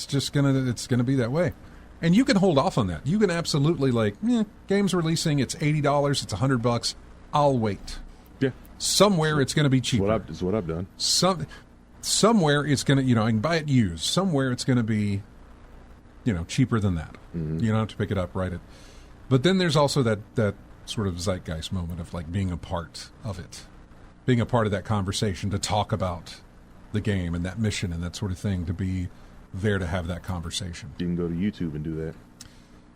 just gonna be that way. And you can hold off on that. You can absolutely game's releasing. It's $80. It's $100. I'll wait. Yeah. Somewhere it's going to be cheaper. It's what I've done. Somewhere it's going to, I can buy it used. Somewhere it's going to be, cheaper than that. You don't have to pick it up right at. But then there's also that sort of zeitgeist moment of like being a part of it, being a part of that conversation, to talk about the game and that mission and that sort of thing, to be there to have that conversation. You can go to YouTube and do that.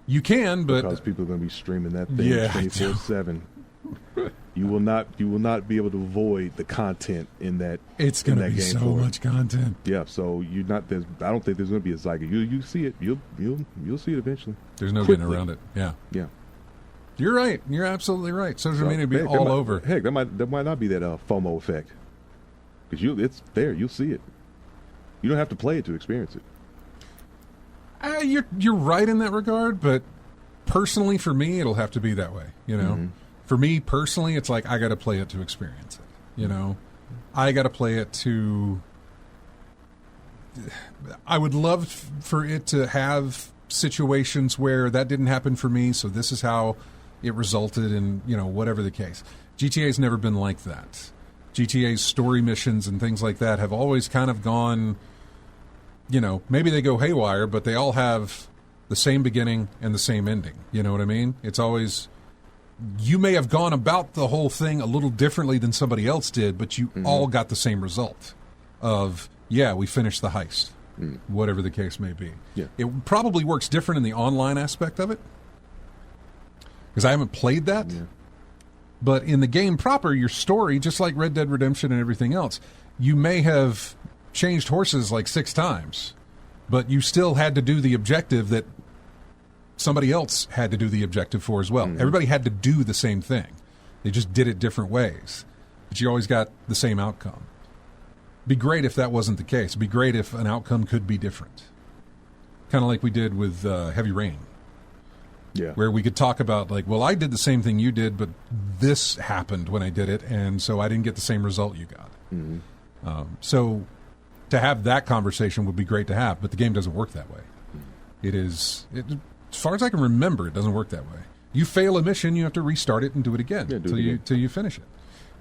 You can, but because people are going to be streaming that thing 24/7. You will not be able to avoid the content in that. It's going to be so much content. Yeah, so I don't think there's going to be a zeitgeist. You see it. You'll see it eventually. There's no getting around it. Yeah. Yeah. You're right. You're absolutely right. Social media will be all over. Heck, there might not be that FOMO effect, because it's there. You'll see it. You don't have to play it to experience it. You're right in that regard, but personally, for me, it'll have to be that way. For me personally, it's like I got to play it to experience it. I got to play it to I would love for it to have situations where that didn't happen for me, so this is how it resulted in, whatever the case. GTA's never been like that. GTA's story missions and things like that have always kind of gone, maybe they go haywire, but they all have the same beginning and the same ending. You know what I mean? It's always, you may have gone about the whole thing a little differently than somebody else did, but you all got the same result of, we finished the heist, whatever the case may be. Yeah. It probably works different in the online aspect of it, because I haven't played that. Yeah. But in the game proper, your story, just like Red Dead Redemption and everything else, you may have changed horses like 6 times, but you still had to do the objective that somebody else had to do the objective for as well. Everybody had to do the same thing. They just did it different ways. But you always got the same outcome. Be great if that wasn't the case. Be great if an outcome could be different. Kind of like we did with Heavy Rain. Yeah. Where we could talk about, like, well, I did the same thing you did, but this happened when I did it, and so I didn't get the same result you got. So to have that conversation would be great to have, but the game doesn't work that way. As far as I can remember, it doesn't work that way. You fail a mission, you have to restart it and do it again till you finish it.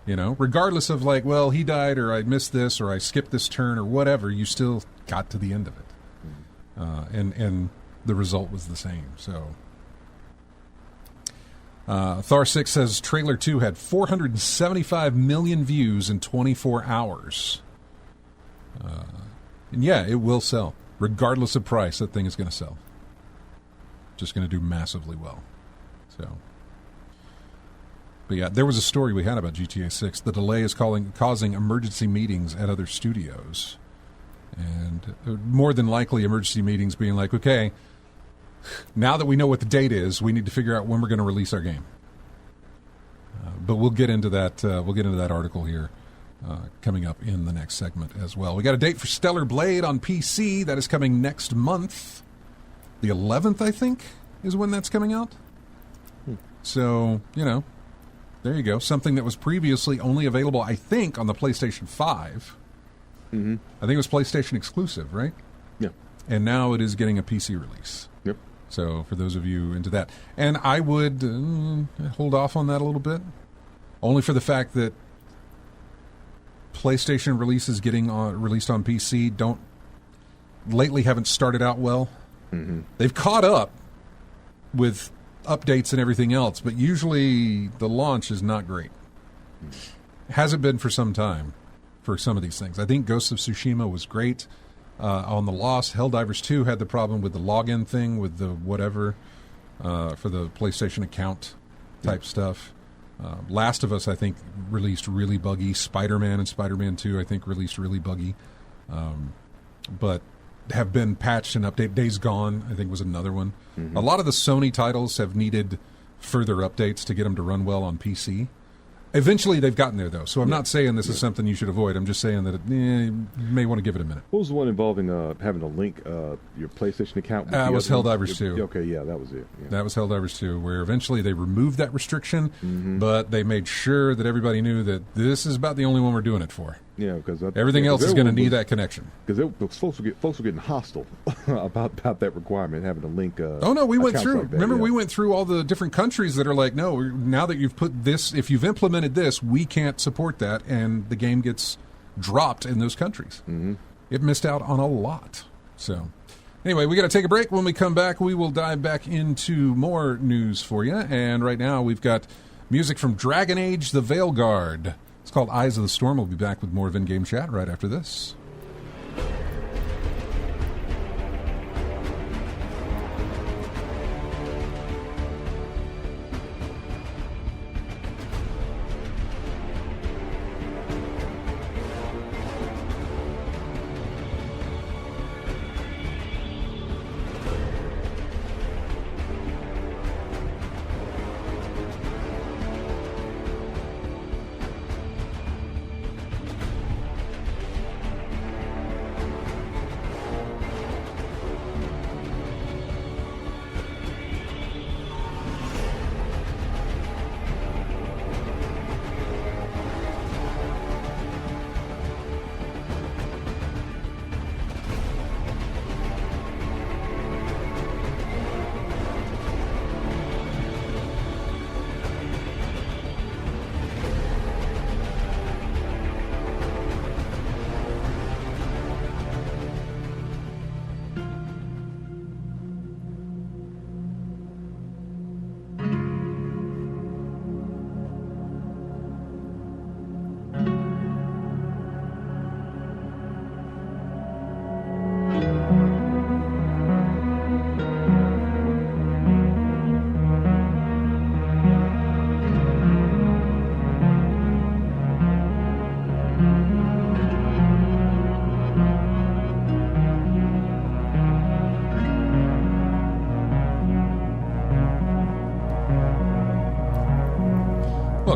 Regardless of, like, well, he died, or I missed this, or I skipped this turn, or whatever, you still got to the end of it. And the result was the same, so... Thar 6 says Trailer 2 had 475 million views in 24 hours. And it will sell. Regardless of price, that thing is going to sell. Just going to do massively well. So, but there was a story we had about GTA 6. The delay is causing emergency meetings at other studios. And more than likely emergency meetings being like, okay, now that we know what the date is, we need to figure out when we're going to release our game. But we'll get into that. We'll get into that article here coming up in the next segment as well. We got a date for Stellar Blade on PC that is coming next month. The 11th, I think, is when that's coming out. So there you go. Something that was previously only available, I think, on the PlayStation 5. I think it was PlayStation exclusive, right? Yeah. And now it is getting a PC release. Yep. So for those of you into that. And I would hold off on that a little bit. Only for the fact that PlayStation releases getting released on PC lately haven't started out well. They've caught up with updates and everything else, but usually the launch is not great. Hasn't been for some time for some of these things. I think Ghost of Tsushima was great. On the Lost, Helldivers 2 had the problem with the login thing, with the whatever, for the PlayStation account type stuff. Last of Us, I think, released really buggy. Spider-Man and Spider-Man 2, I think, released really buggy. But have been patched and updated. Days Gone, I think, was another one. A lot of the Sony titles have needed further updates to get them to run well on PC. Eventually, they've gotten there, though. So I'm not saying this is something you should avoid. I'm just saying that you may want to give it a minute. What was the one involving having to link your PlayStation account? That was Helldivers 2. Okay, yeah, that was it. Yeah. That was Helldivers 2, where eventually they removed that restriction, but they made sure that everybody knew that this is about the only one we're doing it for. Yeah, because everything else is going to need that connection. Because folks were getting hostile about that requirement, having to link. Oh no, we went through. Like that, remember, we went through all the different countries that are like, no, now that you've put this, if you've implemented this, we can't support that, and the game gets dropped in those countries. It missed out on a lot. So, anyway, we got to take a break. When we come back, we will dive back into more news for you. And right now, we've got music from Dragon Age: The Veilguard. It's called Eyes of the Storm. We'll be back with more of In-Game Chat right after this.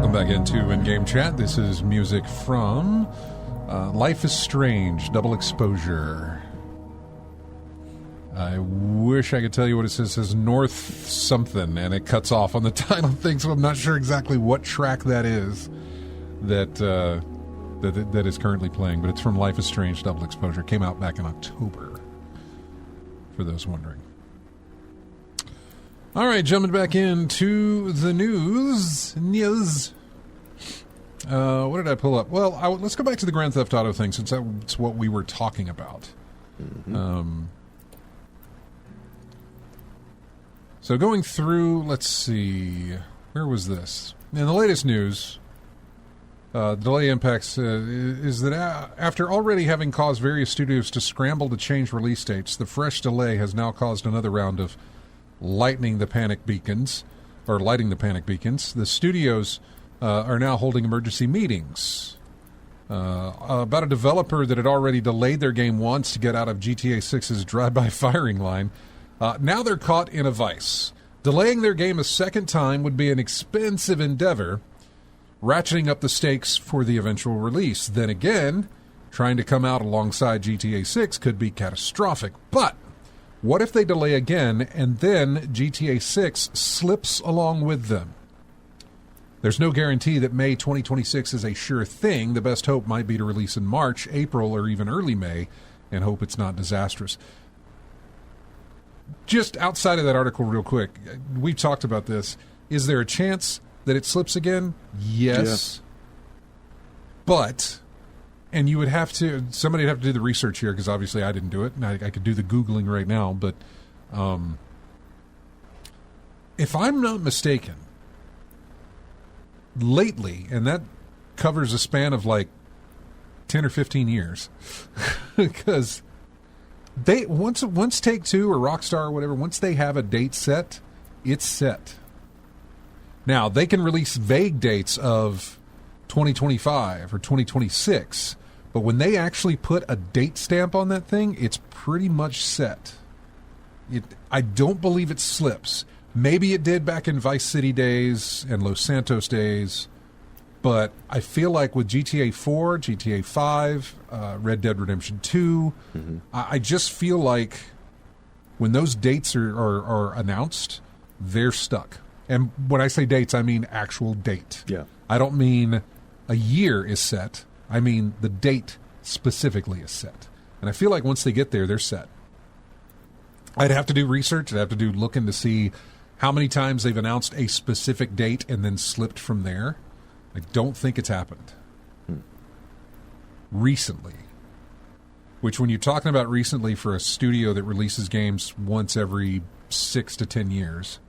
Welcome back into In-Game Chat. This is music from Life is Strange, Double Exposure. I wish I could tell you what it says. It says North something, and it cuts off on the title thing, so I'm not sure exactly what track that is that is currently playing, but it's from Life is Strange, Double Exposure. It came out back in October, for those wondering. All right, jumping back into the news. What did I pull up? Well, let's go back to the Grand Theft Auto thing, since that's what we were talking about. Mm-hmm. So going through, let's see, where was this? In the latest news, delay impacts is that after already having caused various studios to scramble to change release dates, the fresh delay has now caused another round of lighting the panic beacons. The studios are now holding emergency meetings about a developer that had already delayed their game once to get out of GTA 6's drive-by firing line. Now they're caught in a vice. Delaying their game a second time would be an expensive endeavor, ratcheting up the stakes for the eventual release. Then again, trying to come out alongside GTA 6 could be catastrophic. But what if they delay again and then GTA 6 slips along with them? There's no guarantee that May 2026 is a sure thing. The best hope might be to release in March, April, or even early May, and hope it's not disastrous. Just outside of that article real quick, we've talked about this. Is there a chance that it slips again? Yes. Yeah. But, and you would have to, somebody would have to do the research here, because obviously I didn't do it, and I could do the Googling right now, but if I'm not mistaken, lately, and that covers a span of like 10 or 15 years, because they once Take-Two or Rockstar or whatever, once they have a date set, it's set. Now, they can release vague dates of 2025 or 2026, but when they actually put a date stamp on that thing, it's pretty much set. I don't believe it slips. Maybe it did back in Vice City days and Los Santos days, but I feel like with GTA 4, GTA 5, Red Dead Redemption 2, I just feel like when those dates are announced, they're stuck. And when I say dates, I mean actual date. Yeah. I don't mean a year is set. I mean the date specifically is set. And I feel like once they get there, they're set. I'd have to do research. I'd have to do looking to see how many times they've announced a specific date and then slipped from there. I don't think it's happened recently. Which, when you're talking about recently for a studio that releases games once every 6 to 10 years,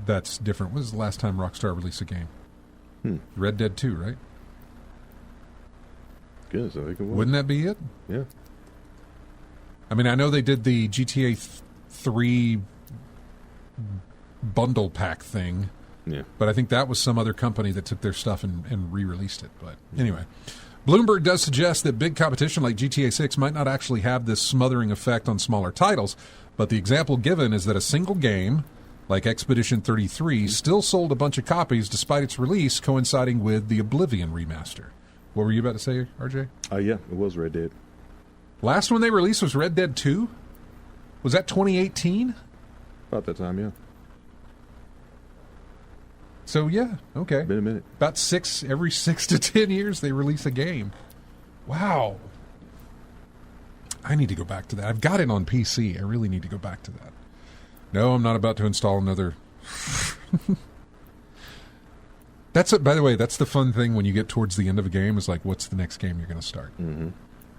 that's different. When was the last time Rockstar released a game? Red Dead 2, right? Good, so it wouldn't that be it? Yeah. I mean, I know they did the GTA 3 bundle pack thing. Yeah. But I think that was some other company that took their stuff and re-released it. But anyway, Bloomberg does suggest that big competition like GTA 6 might not actually have this smothering effect on smaller titles, but the example given is that a single game like Expedition 33 still sold a bunch of copies despite its release coinciding with the Oblivion remaster. What were you about to say, RJ? Yeah, it was Red Dead. Last one they released was Red Dead 2? Was that 2018? About that time, yeah. So, yeah, okay. Been a minute. About every 6 to 10 years they release a game. Wow. I need to go back to that. I've got it on PC. I really need to go back to that. No, I'm not about to install another. By the way, that's the fun thing when you get towards the end of a game is like, what's the next game you're going to start? Mm-hmm.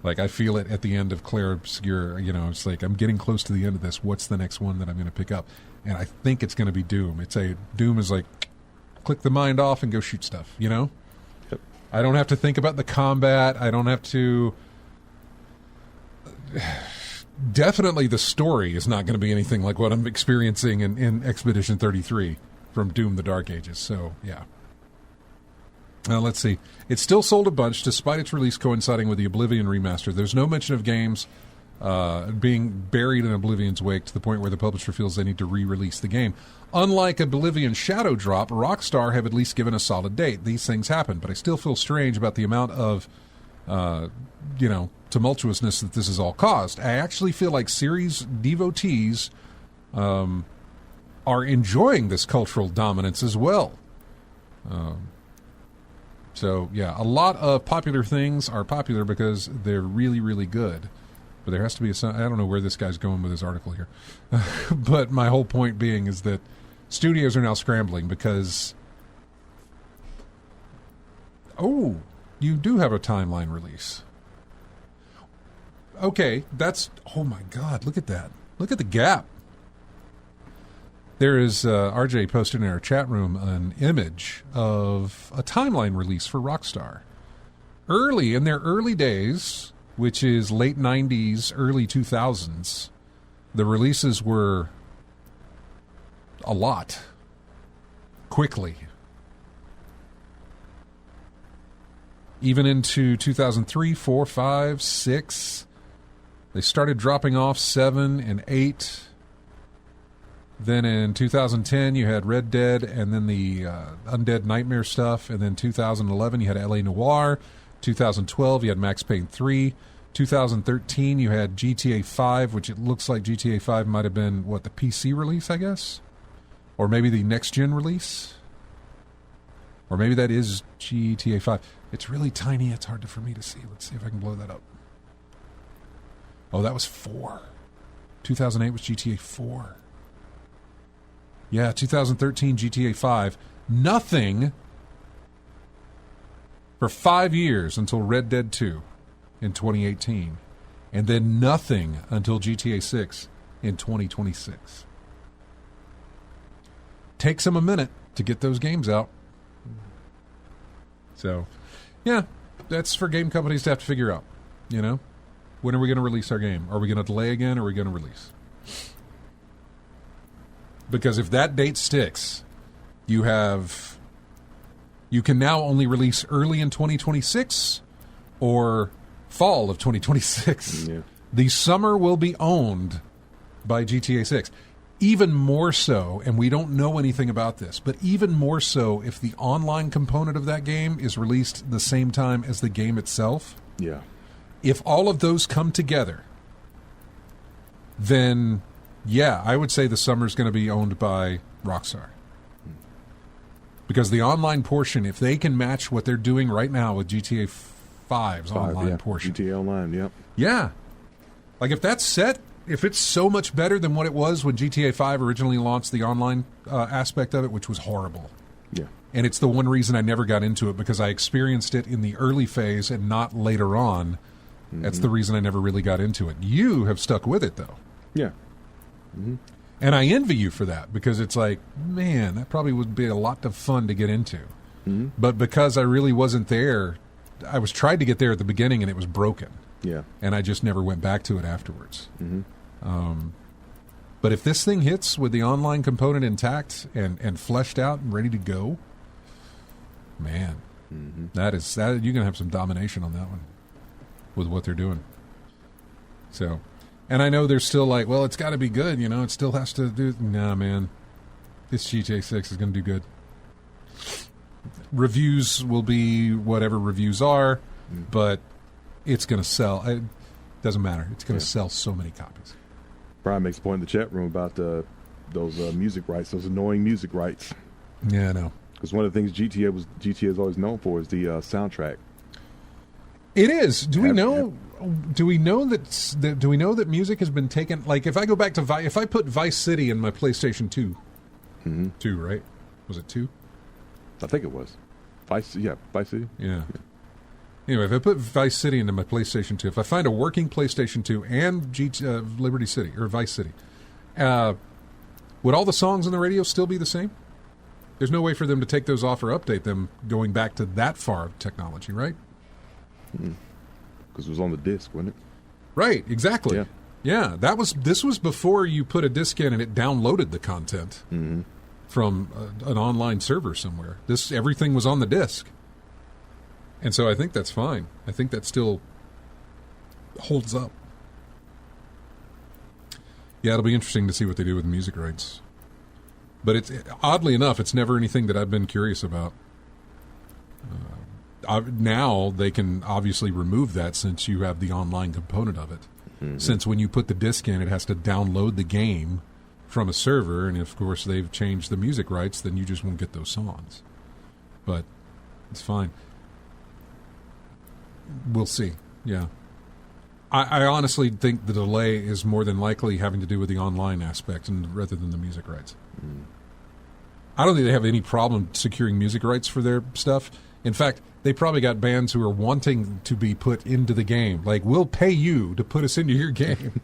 Like, I feel it at the end of Clair Obscur. You know, it's like, I'm getting close to the end of this. What's the next one that I'm going to pick up? And I think it's going to be Doom. Doom is like, click the mind off and go shoot stuff, you know? Yep. I don't have to think about the combat. I don't have to... Definitely the story is not going to be anything like what I'm experiencing in Expedition 33 from Doom the Dark Ages. So, yeah. Let's see. It still sold a bunch despite its release coinciding with the Oblivion remaster. There's no mention of games being buried in Oblivion's wake to the point where the publisher feels they need to re-release the game. Unlike Oblivion Shadow Drop, Rockstar have at least given a solid date. These things happen, but I still feel strange about the amount of, tumultuousness that this has all caused. I actually feel like series devotees are enjoying this cultural dominance as well. So, yeah, a lot of popular things are popular because they're really, really good. But there has to be I don't know where this guy's going with his article here. But my whole point being is that studios are now scrambling because... Oh, you do have a timeline release. Okay, that's... Oh my God, look at that. Look at the gap. There is, RJ posted in our chat room an image of a timeline release for Rockstar. Early, in their early days, which is late 90s, early 2000s, the releases were a lot. Quickly. Even into 2003, 4, 5, 6, they started dropping off 7 and 8. Then in 2010, you had Red Dead, and then the Undead Nightmare stuff. And then 2011, you had L.A. Noire. 2012, you had Max Payne 3. 2013, you had GTA 5, which it looks like GTA 5 might have been, the PC release, I guess? Or maybe the next-gen release? Or maybe that is GTA 5. It's really tiny. It's hard for me to see. Let's see if I can blow that up. Oh, that was 4. 2008 was GTA 4. Yeah, 2013 GTA 5. Nothing for 5 years until Red Dead 2 in 2018. And then nothing until GTA 6 in 2026. Takes them a minute to get those games out. So, yeah, that's for game companies to have to figure out, When are we going to release our game? Are we going to delay again, or are we going to release? Because if that date sticks, you can now only release early in 2026 or fall of 2026. Yeah. The summer will be owned by GTA 6. Even more so, and we don't know anything about this, but even more so if the online component of that game is released the same time as the game itself. Yeah. If all of those come together, then... yeah, I would say the summer's going to be owned by Rockstar. Because the online portion, if they can match what they're doing right now with GTA 5's online portion. GTA Online, yep. Yeah. Like, if that's set, if it's so much better than what it was when GTA 5 originally launched the online aspect of it, which was horrible. Yeah. And it's the one reason I never got into it, because I experienced it in the early phase and not later on. Mm-hmm. That's the reason I never really got into it. You have stuck with it, though. Yeah. Mm-hmm. And I envy you for that, because it's like, man, that probably would be a lot of fun to get into. Mm-hmm. But because I really wasn't there, I was tried to get there at the beginning and it was broken. Yeah. And I just never went back to it afterwards. Mm-hmm. But if this thing hits with the online component intact and fleshed out and ready to go, man, that you're going to have some domination on that one with what they're doing. So... and I know they're still like, well, it's got to be good, it still has to do... Nah, man. This GTA 6 is going to do good. Reviews will be whatever reviews are, but it's going to sell. It doesn't matter. It's going to sell so many copies. Brian makes a point in the chat room about those music rights, those annoying music rights. Yeah, I know. Because one of the things GTA is always known for is the soundtrack. It is. Do we know that music has been taken? Like, if I go back to if I put Vice City in my PlayStation 2, 2, right? Was it 2? I think it was. Vice City. Yeah. Anyway, if I put Vice City into my PlayStation 2, if I find a working PlayStation 2 and Liberty City or Vice City, would all the songs on the radio still be the same? There's no way for them to take those off or update them going back to that far of technology, right? Because it was on the disc, wasn't it? Right, exactly. Yeah, this was before you put a disc in and it downloaded the content from an online server somewhere. Everything was on the disc. And so I think that's fine. I think that still holds up. Yeah, it'll be interesting to see what they do with music rights. But it's oddly enough, it's never anything that I've been curious about. Now they can obviously remove that since you have the online component of it. Mm-hmm. Since when you put the disc in, it has to download the game from a server, and of course they've changed the music rights, then you just won't get those songs. But it's fine. We'll see. Yeah. I honestly think the delay is more than likely having to do with the online aspect rather than the music rights. Mm. I don't think they have any problem securing music rights for their stuff. In fact, they probably got bands who are wanting to be put into the game. Like, we'll pay you to put us into your game.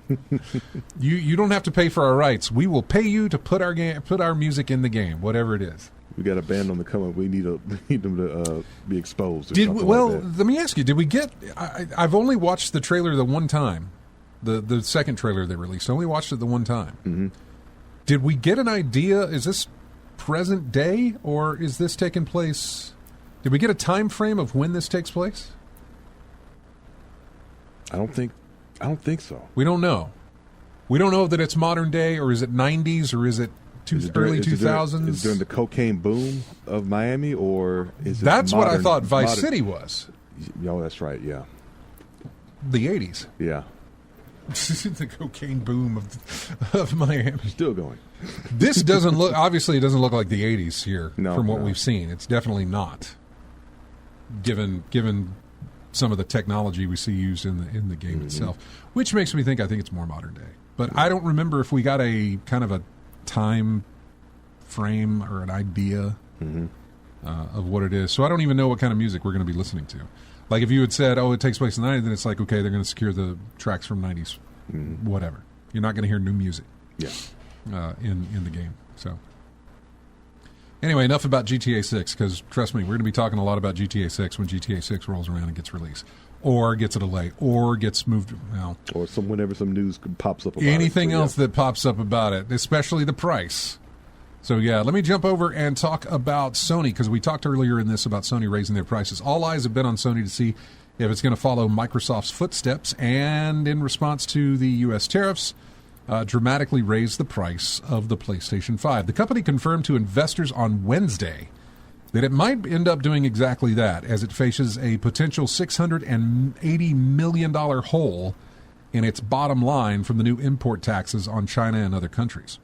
You don't have to pay for our rights. We will pay you to put our music in the game, whatever it is. We got a band on the come up. We need them to be exposed. Let me ask you: did we get? I've only watched the trailer the one time, the second trailer they released. I only watched it the one time. Mm-hmm. Did we get an idea? Is this present day or is this taking place? Did we get a time frame of when this takes place? I don't think so. We don't know. We don't know that it's modern day, or is it 90s, or is it early 2000s? Is it during the cocaine boom of Miami, or is it That's what I thought Vice City was. Oh, that's right, yeah. The 80s. Yeah. The cocaine boom of Miami. Still going. This doesn't look, obviously it doesn't look like the 80s here from what we've seen. It's definitely not. Given some of the technology we see used in the game itself, which makes me think I think it's more modern day. But I don't remember if we got a kind of a time frame or an idea of what it is. So I don't even know what kind of music we're going to be listening to. Like if you had said, it takes place in the 90s, then it's like, okay, they're going to secure the tracks from 90s, whatever. You're not going to hear new music in the game. So anyway, enough about GTA 6, because trust me, we're going to be talking a lot about GTA 6 when GTA 6 rolls around and gets released, or gets a delay, or gets moved, or whenever some news pops up about anything else that pops up about it, especially the price. So yeah, let me jump over and talk about Sony, because we talked earlier in this about Sony raising their prices. All eyes have been on Sony to see if it's going to follow Microsoft's footsteps, and in response to the U.S. tariffs, dramatically raised the price of the PlayStation 5. The company confirmed to investors on Wednesday that it might end up doing exactly that, as it faces a potential $680 million hole in its bottom line from the new import taxes on China and other countries.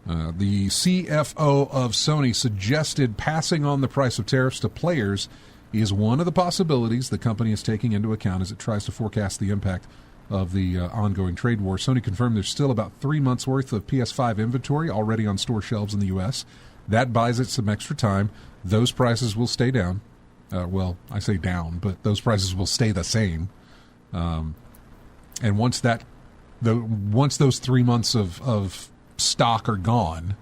The CFO of Sony suggested passing on the price of tariffs to players is one of the possibilities the company is taking into account as it tries to forecast the impact of the ongoing trade war. Sony confirmed there's still about 3 months' worth of PS5 inventory already on store shelves in the U.S. That buys it some extra time. Those prices will stay down. Well, I say down, but those prices will stay the same. And once those 3 months of stock are gone,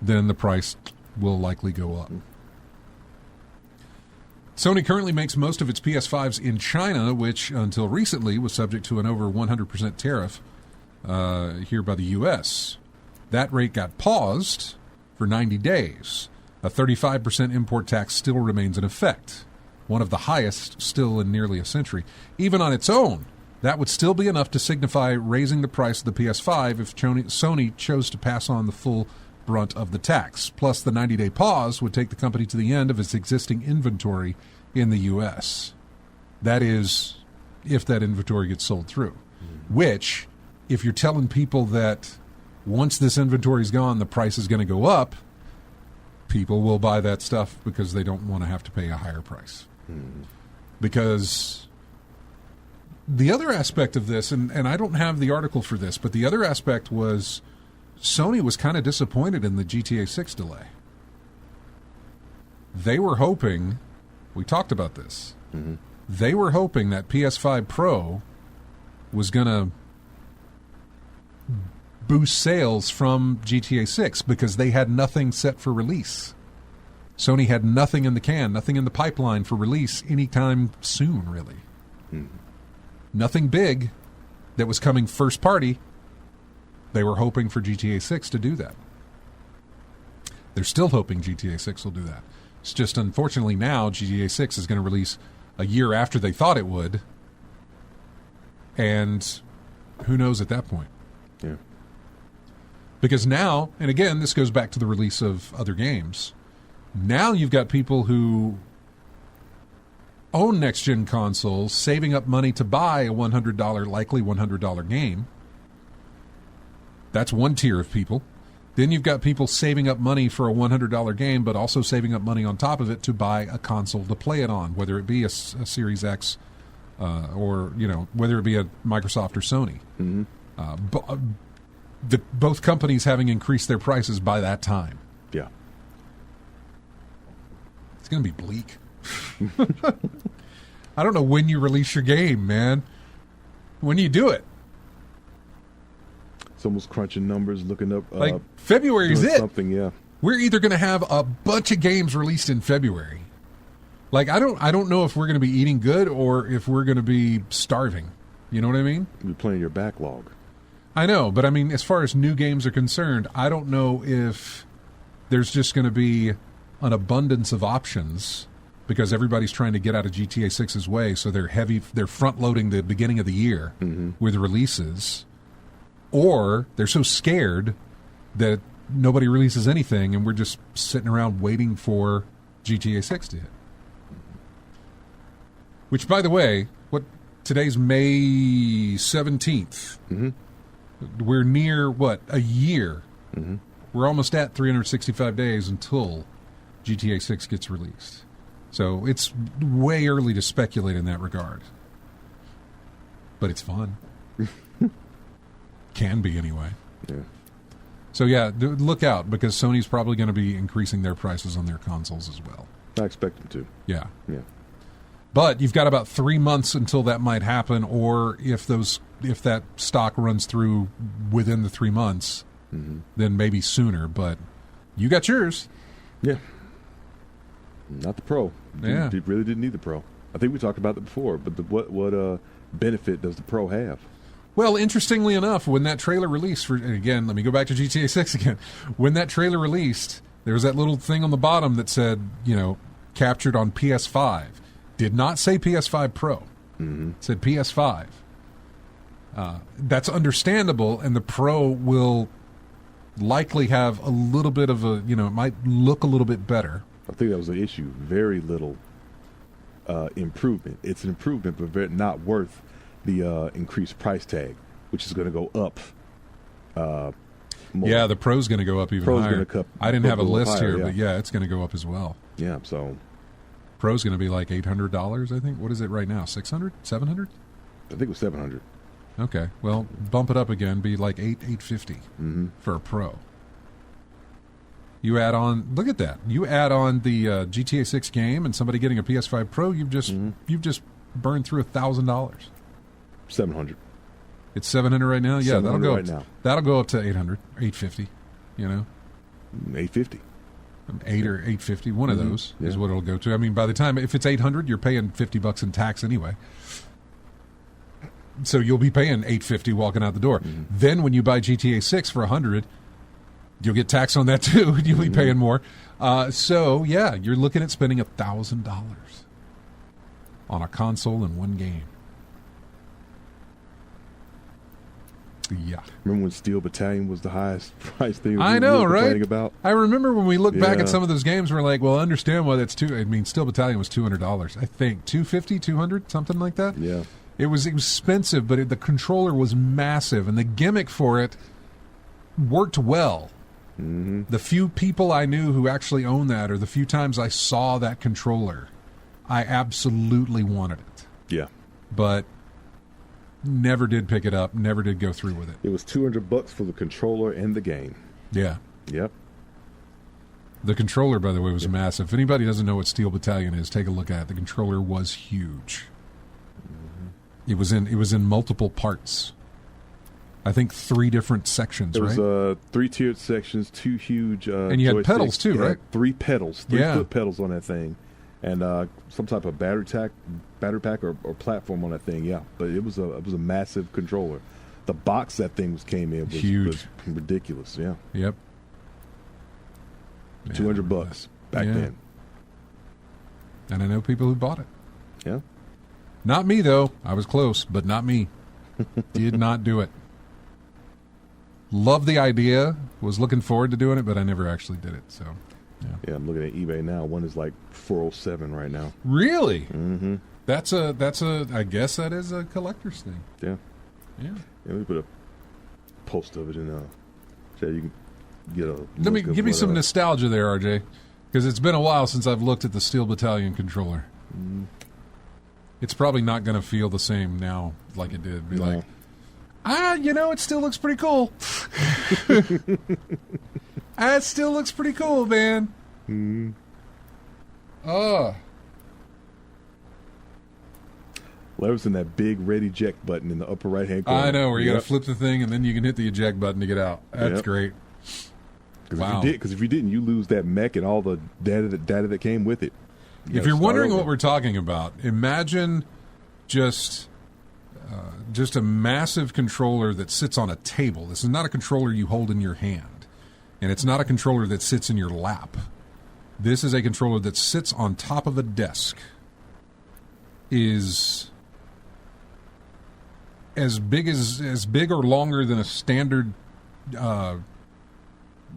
then the price will likely go up. Sony currently makes most of its PS5s in China, which until recently was subject to an over 100% tariff here by the U.S. That rate got paused for 90 days. A 35% import tax still remains in effect, one of the highest still in nearly a century. Even on its own, that would still be enough to signify raising the price of the PS5 if Sony chose to pass on the full brunt of the tax. Plus, the 90-day pause would take the company to the end of its existing inventory in the U.S. That is, if that inventory gets sold through. Which, if you're telling people that once this inventory is gone, the price is going to go up, people will buy that stuff because they don't want to have to pay a higher price. Because the other aspect of this, and I don't have the article for this, but the other aspect was Sony was kind of disappointed in the GTA 6 delay. They were hoping, we talked about this, they were hoping that PS5 Pro was going to boost sales from GTA 6 because they had nothing set for release. Sony had nothing in the can, nothing in the pipeline for release anytime soon, really. Nothing big that was coming first party. They were hoping for GTA 6 to do that. They're still hoping GTA 6 will do that. It's just unfortunately now GTA 6 is going to release a year after they thought it would. And who knows at that point? Yeah. Because now, and again, this goes back to the release of other games. Now you've got people who own next-gen consoles saving up money to buy a $100, likely $100 game. That's one tier of people. Then you've got people saving up money for a $100 game, but also saving up money on top of it to buy a console to play it on, whether it be a Series X or, whether it be a Microsoft or Sony. Mm-hmm. Both companies having increased their prices by that time. Yeah. It's going to be bleak. I don't know when you release your game, man. When you do it. Someone's crunching numbers, looking up. February's it. Something, yeah. We're either going to have a bunch of games released in February. I don't know if we're going to be eating good or if we're going to be starving. You know what I mean? You're playing your backlog. I know, but I mean, as far as new games are concerned, I don't know if there's just going to be an abundance of options because everybody's trying to get out of GTA 6's way, so they're front-loading the beginning of the year with releases. Or they're so scared that nobody releases anything, and we're just sitting around waiting for GTA 6 to hit. Which, by the way, today's May 17th. Mm-hmm. We're near, a year? Mm-hmm. We're almost at 365 days until GTA 6 gets released. So it's way early to speculate in that regard. But it's fun. Can be, anyway. Yeah. So, look out, because Sony's probably going to be increasing their prices on their consoles as well. I expect them to. Yeah. Yeah. But you've got about 3 months until that might happen, or if that stock runs through within the 3 months, then maybe sooner. But you got yours. Yeah. Not the Pro. Yeah. You really didn't need the Pro. I think we talked about that before, but what benefit does the Pro have? Well, interestingly enough, when that trailer released, and again, let me go back to GTA 6 again. When that trailer released, there was that little thing on the bottom that said, captured on PS5. Did not say PS5 Pro. Mm-hmm. It said PS5. That's understandable, and the Pro will likely have a little bit of it might look a little bit better. I think that was the issue. Very little improvement. It's an improvement, but not worth the increased price tag, which is going to go up more. Yeah, the Pro's going to go up even higher. I didn't have a list higher, here, but it's going to go up as well. Yeah, so Pro's going to be like $800, I think. What is it right now? $600? $700? I think it was $700. Okay, well, bump it up again, be like $850 for a Pro. You add on, look at that. You add on the GTA 6 game and somebody getting a PS5 Pro, you've just burned through $1,000. 700. It's 700 right now. Yeah, that'll go right now. That'll go up to 800, 850. 850. 8 or 850. One of those is what it'll go to. I mean, by the time if it's 800, you're paying $50 in tax anyway. So you'll be paying $850 walking out the door. Then when you buy GTA 6 for $100, you'll get tax on that too. You'll be paying more. So you're looking at spending $1,000 on a console and one game. Yeah. Remember when Steel Battalion was the highest price thing? I know, right? About? I remember when we look back at some of those games, we're like, well, I understand why that's Steel Battalion was $200, I think. $250, $200, something like that? Yeah. It was expensive, but the controller was massive, and the gimmick for it worked well. Mm-hmm. The few people I knew who actually owned that, or the few times I saw that controller, I absolutely wanted it. Yeah. But never did pick it up, never did go through with it. It was $200 for the controller and the game. Yeah. Yep. The controller, by the way, was massive. If anybody doesn't know what Steel Battalion is, take a look at it. The controller was huge. It was in multiple parts. I think 3 different sections, right? There was 3 tiered sections, 2 huge and you had pedals too, right? 3 pedals, 3-foot pedals on that thing, and some type of battery pack or platform on that thing. Yeah, but it was a massive controller. The box that thing came in was huge, was ridiculous. Yeah. Yep. $200 back then. And I know people who bought it. Yeah. Not me though. I was close, but not me. Did not do it. Love the idea. Was looking forward to doing it, but I never actually did it. So, Yeah, I'm looking at eBay now. One is like $407 right now. Really? Mm-hmm. That's a. I guess that is a collector's thing. Yeah. Yeah. Yeah, we put a post of it in so you can get a. Let me give me some nostalgia there, RJ, because it's been a while since I've looked at the Steel Battalion controller. Mm-hmm. It's probably not going to feel the same now like it did. Be like, it still looks pretty cool. It still looks pretty cool, man. Mm-hmm. Leveraging that big red eject button in the upper right hand corner. I know, where you got to flip the thing and then you can hit the eject button to get out. That's great. Wow. Because if you didn't, you lose that mech and all the data that came with it. If you're wondering what we're talking about, imagine just a massive controller that sits on a table. This is not a controller you hold in your hand, and it's not a controller that sits in your lap. This is a controller that sits on top of a desk. Is as big or longer than a standard.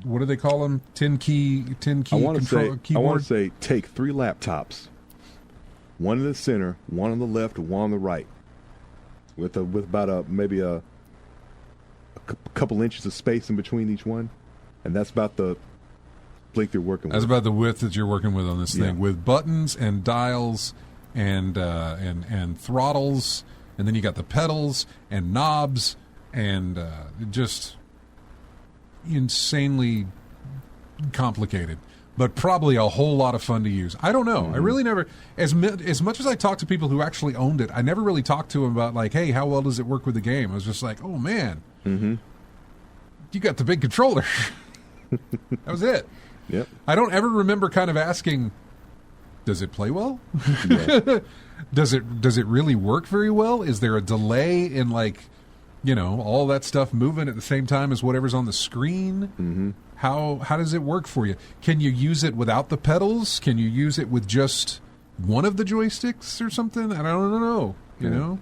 What do they call them? 10 key. I want keyboard. to say take 3 laptops, one in the center, one on the left, one on the right, with about maybe a couple inches of space in between each one, and that's about the length you're working with. That's about the width that you're working with on this thing, with buttons and dials and throttles, and then you got the pedals and knobs and just insanely complicated, but probably a whole lot of fun to use. I don't know. Mm-hmm. I really never, as much as I talked to people who actually owned it, I never really talked to them about like, hey, how well does it work with the game? I was just like, oh man, you got the big controller. That was it. Yep. I don't ever remember kind of asking, does it play well? Yeah. Does it really work very well? Is there a delay in all that stuff moving at the same time as whatever's on the screen? Mm-hmm. How does it work for you? Can you use it without the pedals? Can you use it with just one of the joysticks or something? I don't know. You know?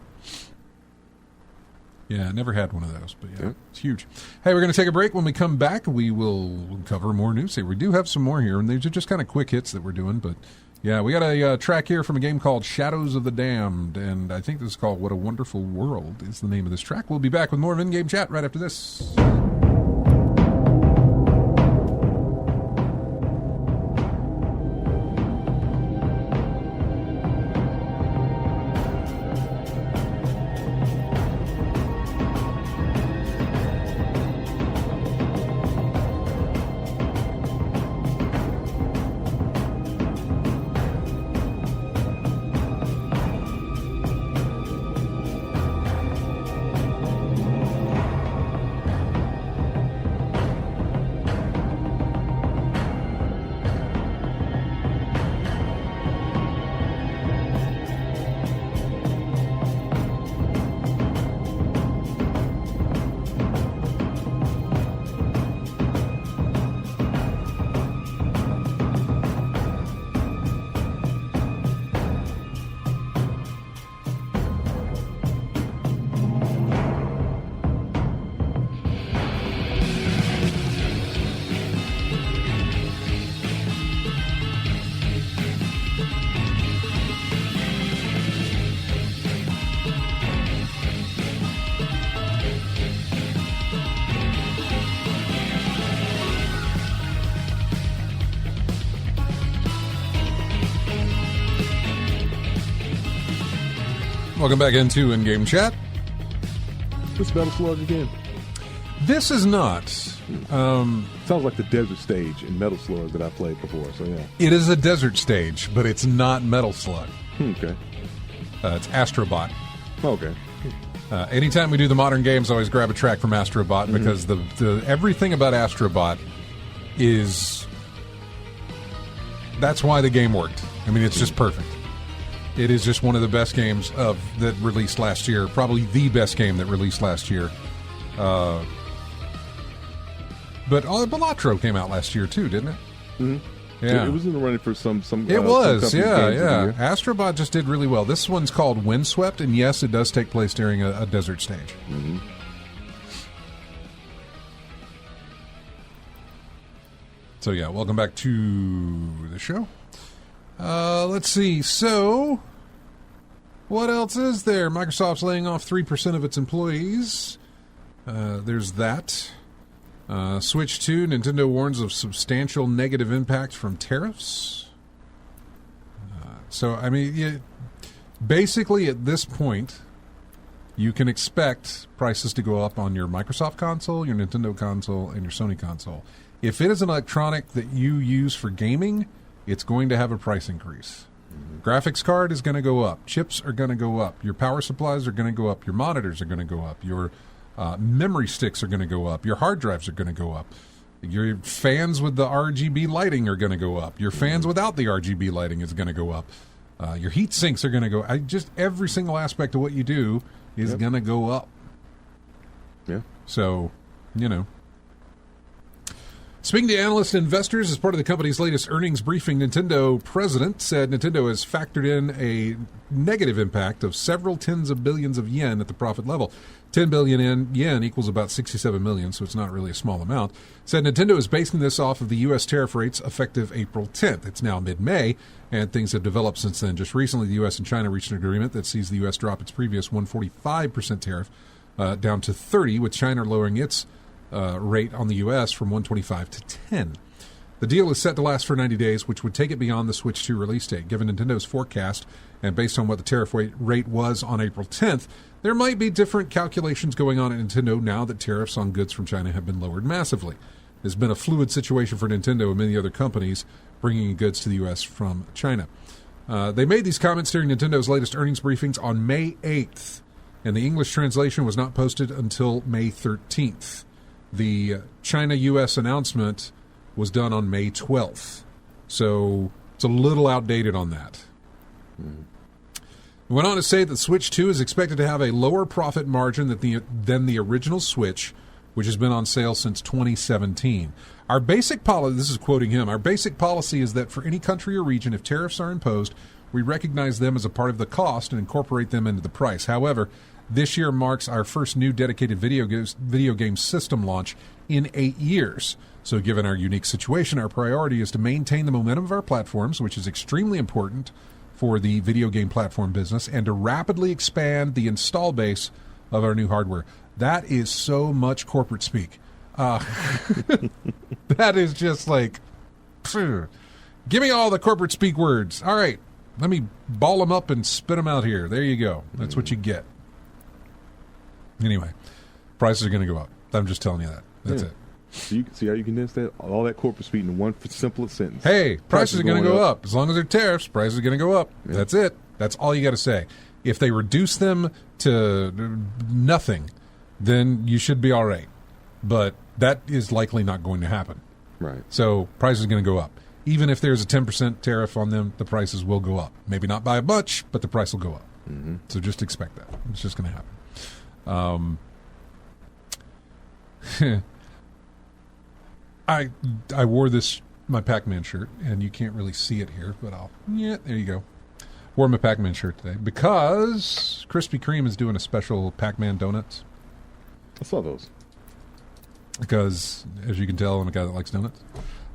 Yeah, I never had one of those, but it's huge. Hey, we're going to take a break. When we come back, we will cover more news. We do have some more here, and these are just kind of quick hits that we're doing, but yeah, we got a track here from a game called Shadows of the Damned, and I think this is called What a Wonderful World is the name of this track. We'll be back with more of In-Game Chat right after this. Welcome back into In-Game Chat. This Metal Slug again. This is not. Sounds like the desert stage in Metal Slug that I played before, so yeah. It is a desert stage, but it's not Metal Slug. Okay. It's Astrobot. Okay. Anytime we do the modern games, I always grab a track from Astrobot because the everything about Astrobot is... That's why the game worked. I mean, it's just perfect. It is just one of the best games that released last year. Probably the best game that released last year. But Balatro came out last year too, didn't it? Mm-hmm. Yeah, it was in the running for some. It was, yeah. Astrobot just did really well. This one's called Windswept, and yes, it does take place during a desert stage. Mm-hmm. So, yeah, welcome back to the show. Let's see. So, what else is there? Microsoft's laying off 3% of its employees. There's that. Switch 2, Nintendo warns of substantial negative impact from tariffs. So, I mean, basically at this point, you can expect prices to go up on your Microsoft console, your Nintendo console, and your Sony console. If it is an electronic that you use for gaming, it's going to have a price increase. Graphics card is going to go up. Chips are going to go up. Your power supplies are going to go up. Your monitors are going to go up. Your memory sticks are going to go up. Your hard drives are going to go up. Your fans with the RGB lighting are going to go up. Your fans without the RGB lighting is going to go up. Your heat sinks are going to go. Just every single aspect of what you do is going to go up. Yeah. So, you know. Speaking to analysts and investors as part of the company's latest earnings briefing, Nintendo president said Nintendo has factored in a negative impact of several tens of billions of yen at the profit level. 10 billion yen equals about 67 million, so it's not really a small amount. Said Nintendo is basing this off of the U.S. tariff rates effective April 10th. It's now mid-May, and things have developed since then. Just recently, the U.S. and China reached an agreement that sees the U.S. drop its previous 145% tariff down to 30%, with China lowering its rate on the U.S. from 125 to 10. The deal is set to last for 90 days, which would take it beyond the Switch 2 release date. Given Nintendo's forecast, and based on what the tariff rate was on April 10th, there might be different calculations going on at Nintendo now that tariffs on goods from China have been lowered massively. It's been a fluid situation for Nintendo and many other companies bringing goods to the U.S. from China. They made these comments during Nintendo's latest earnings briefings on May 8th, and the English translation was not posted until May 13th. The China-U.S. announcement was done on May 12th, so it's a little outdated on that. It went on to say that Switch 2 is expected to have a lower profit margin than the original Switch, which has been on sale since 2017. Our basic policy, this is quoting him, our basic policy is that for any country or region, if tariffs are imposed, we recognize them as a part of the cost and incorporate them into the price. However, this year marks our first new dedicated video game system launch in 8 years. So given our unique situation, our priority is to maintain the momentum of our platforms, which is extremely important for the video game platform business, and to rapidly expand the install base of our new hardware. That is so much corporate speak. That is just like, give me all the corporate speak words. All right, let me ball them up and spit them out here. There you go. That's what you get. Anyway, prices are going to go up. I'm just telling you that. That's it. So you see how you condense that? All that corporate speak in one simple sentence. Hey, prices are going to go up. As long as they're tariffs, prices are going to go up. Yeah. That's it. That's all you got to say. If they reduce them to nothing, then you should be all right. But that is likely not going to happen. Right. So prices are going to go up. Even if there's a 10% tariff on them, the prices will go up. Maybe not by a bunch, but the price will go up. Mm-hmm. So just expect that. It's just going to happen. I wore my Pac-Man shirt, and you can't really see it here, but there you go. Wore my Pac-Man shirt today because Krispy Kreme is doing a special Pac-Man donuts. I saw those. Because, as you can tell, I'm a guy that likes donuts.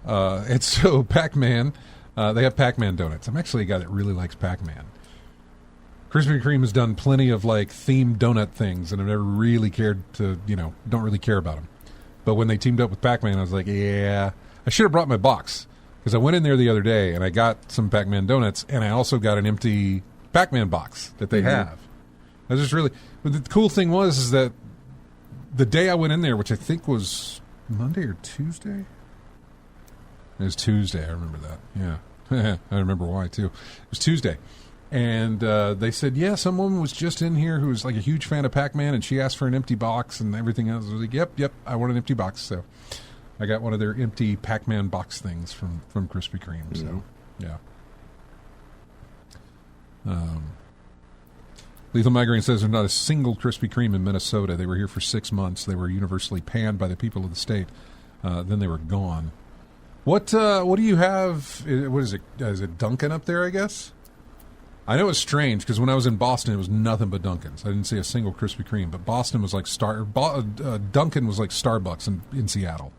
And so Pac-Man, they have Pac-Man donuts. I'm actually a guy that really likes Pac-Man. Krispy Kreme has done plenty of themed donut things, and I've never really cared to, don't really care about them. But when they teamed up with Pac-Man, I was like, yeah, I should have brought my box. Because I went in there the other day, and I got some Pac-Man donuts, and I also got an empty Pac-Man box that they have. I was just really... But the cool thing is that the day I went in there, which I think was Monday or Tuesday? It was Tuesday, I remember that. Yeah. I remember why, too. It was Tuesday. And they said, yeah, some woman was just in here who was a huge fan of Pac-Man, and she asked for an empty box and everything else. I was like, yep, I want an empty box. So I got one of their empty Pac-Man box things from Krispy Kreme. So, yeah. Lethal Migraine says there's not a single Krispy Kreme in Minnesota. They were here for 6 months. They were universally panned by the people of the state. Then they were gone. What do you have? What is it? Is it Dunkin' up there, I guess? I know it's strange because when I was in Boston, it was nothing but Dunkin's. I didn't see a single Krispy Kreme, but Boston was like Dunkin' was like Starbucks in Seattle.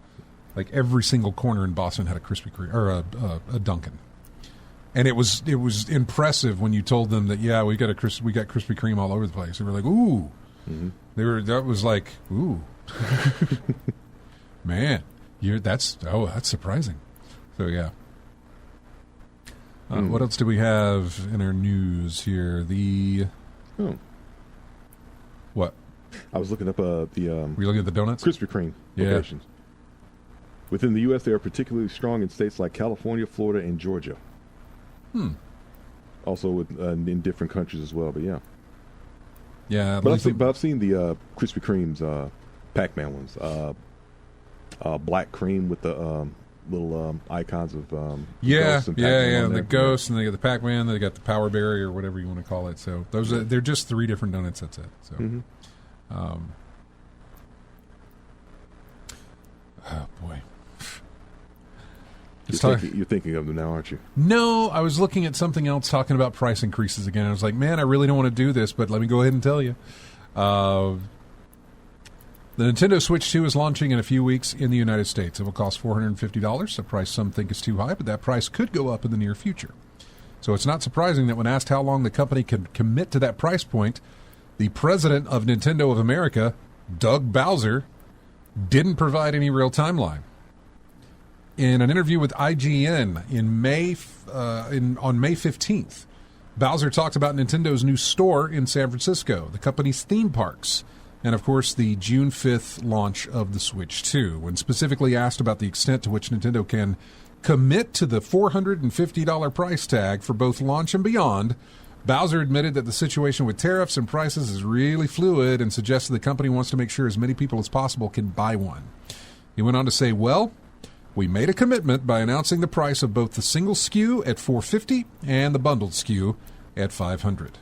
Like every single corner in Boston had a Krispy Kreme or a Dunkin'. And it was impressive when you told them that we got Krispy Kreme all over the place. They were like, ooh. Mm-hmm. That was like, ooh. Man, that's surprising. So yeah. What else do we have in our news here? What? I was looking up were you looking at the donuts? Krispy Kreme locations. Within the U.S., they are particularly strong in states like California, Florida, and Georgia. Also in different countries as well, but yeah. Yeah, but I've seen the Krispy Kremes, Pac-Man ones. Black cream with the little icons of ghosts and Pac-Man the ghosts, and they got the Pac-Man, they got the Power Berry or whatever you want to call it. So they're just 3 different donuts. That's it. So, oh boy. You're thinking of them now, aren't you? No, I was looking at something else talking about price increases again. I was like, man, I really don't want to do this, but let me go ahead and tell you. The Nintendo Switch 2 is launching in a few weeks in the United States. It will cost $450, a price some think is too high, but that price could go up in the near future. So it's not surprising that when asked how long the company can commit to that price point, the president of Nintendo of America, Doug Bowser, didn't provide any real timeline. In an interview with IGN on May 15th, Bowser talked about Nintendo's new store in San Francisco, the company's theme parks, and of course the June 5th launch of the Switch 2. When specifically asked about the extent to which Nintendo can commit to the $450 price tag for both launch and beyond, Bowser admitted that the situation with tariffs and prices is really fluid and suggested the company wants to make sure as many people as possible can buy one. He went on to say, well, we made a commitment by announcing the price of both the single SKU at $450 and the bundled SKU at $500.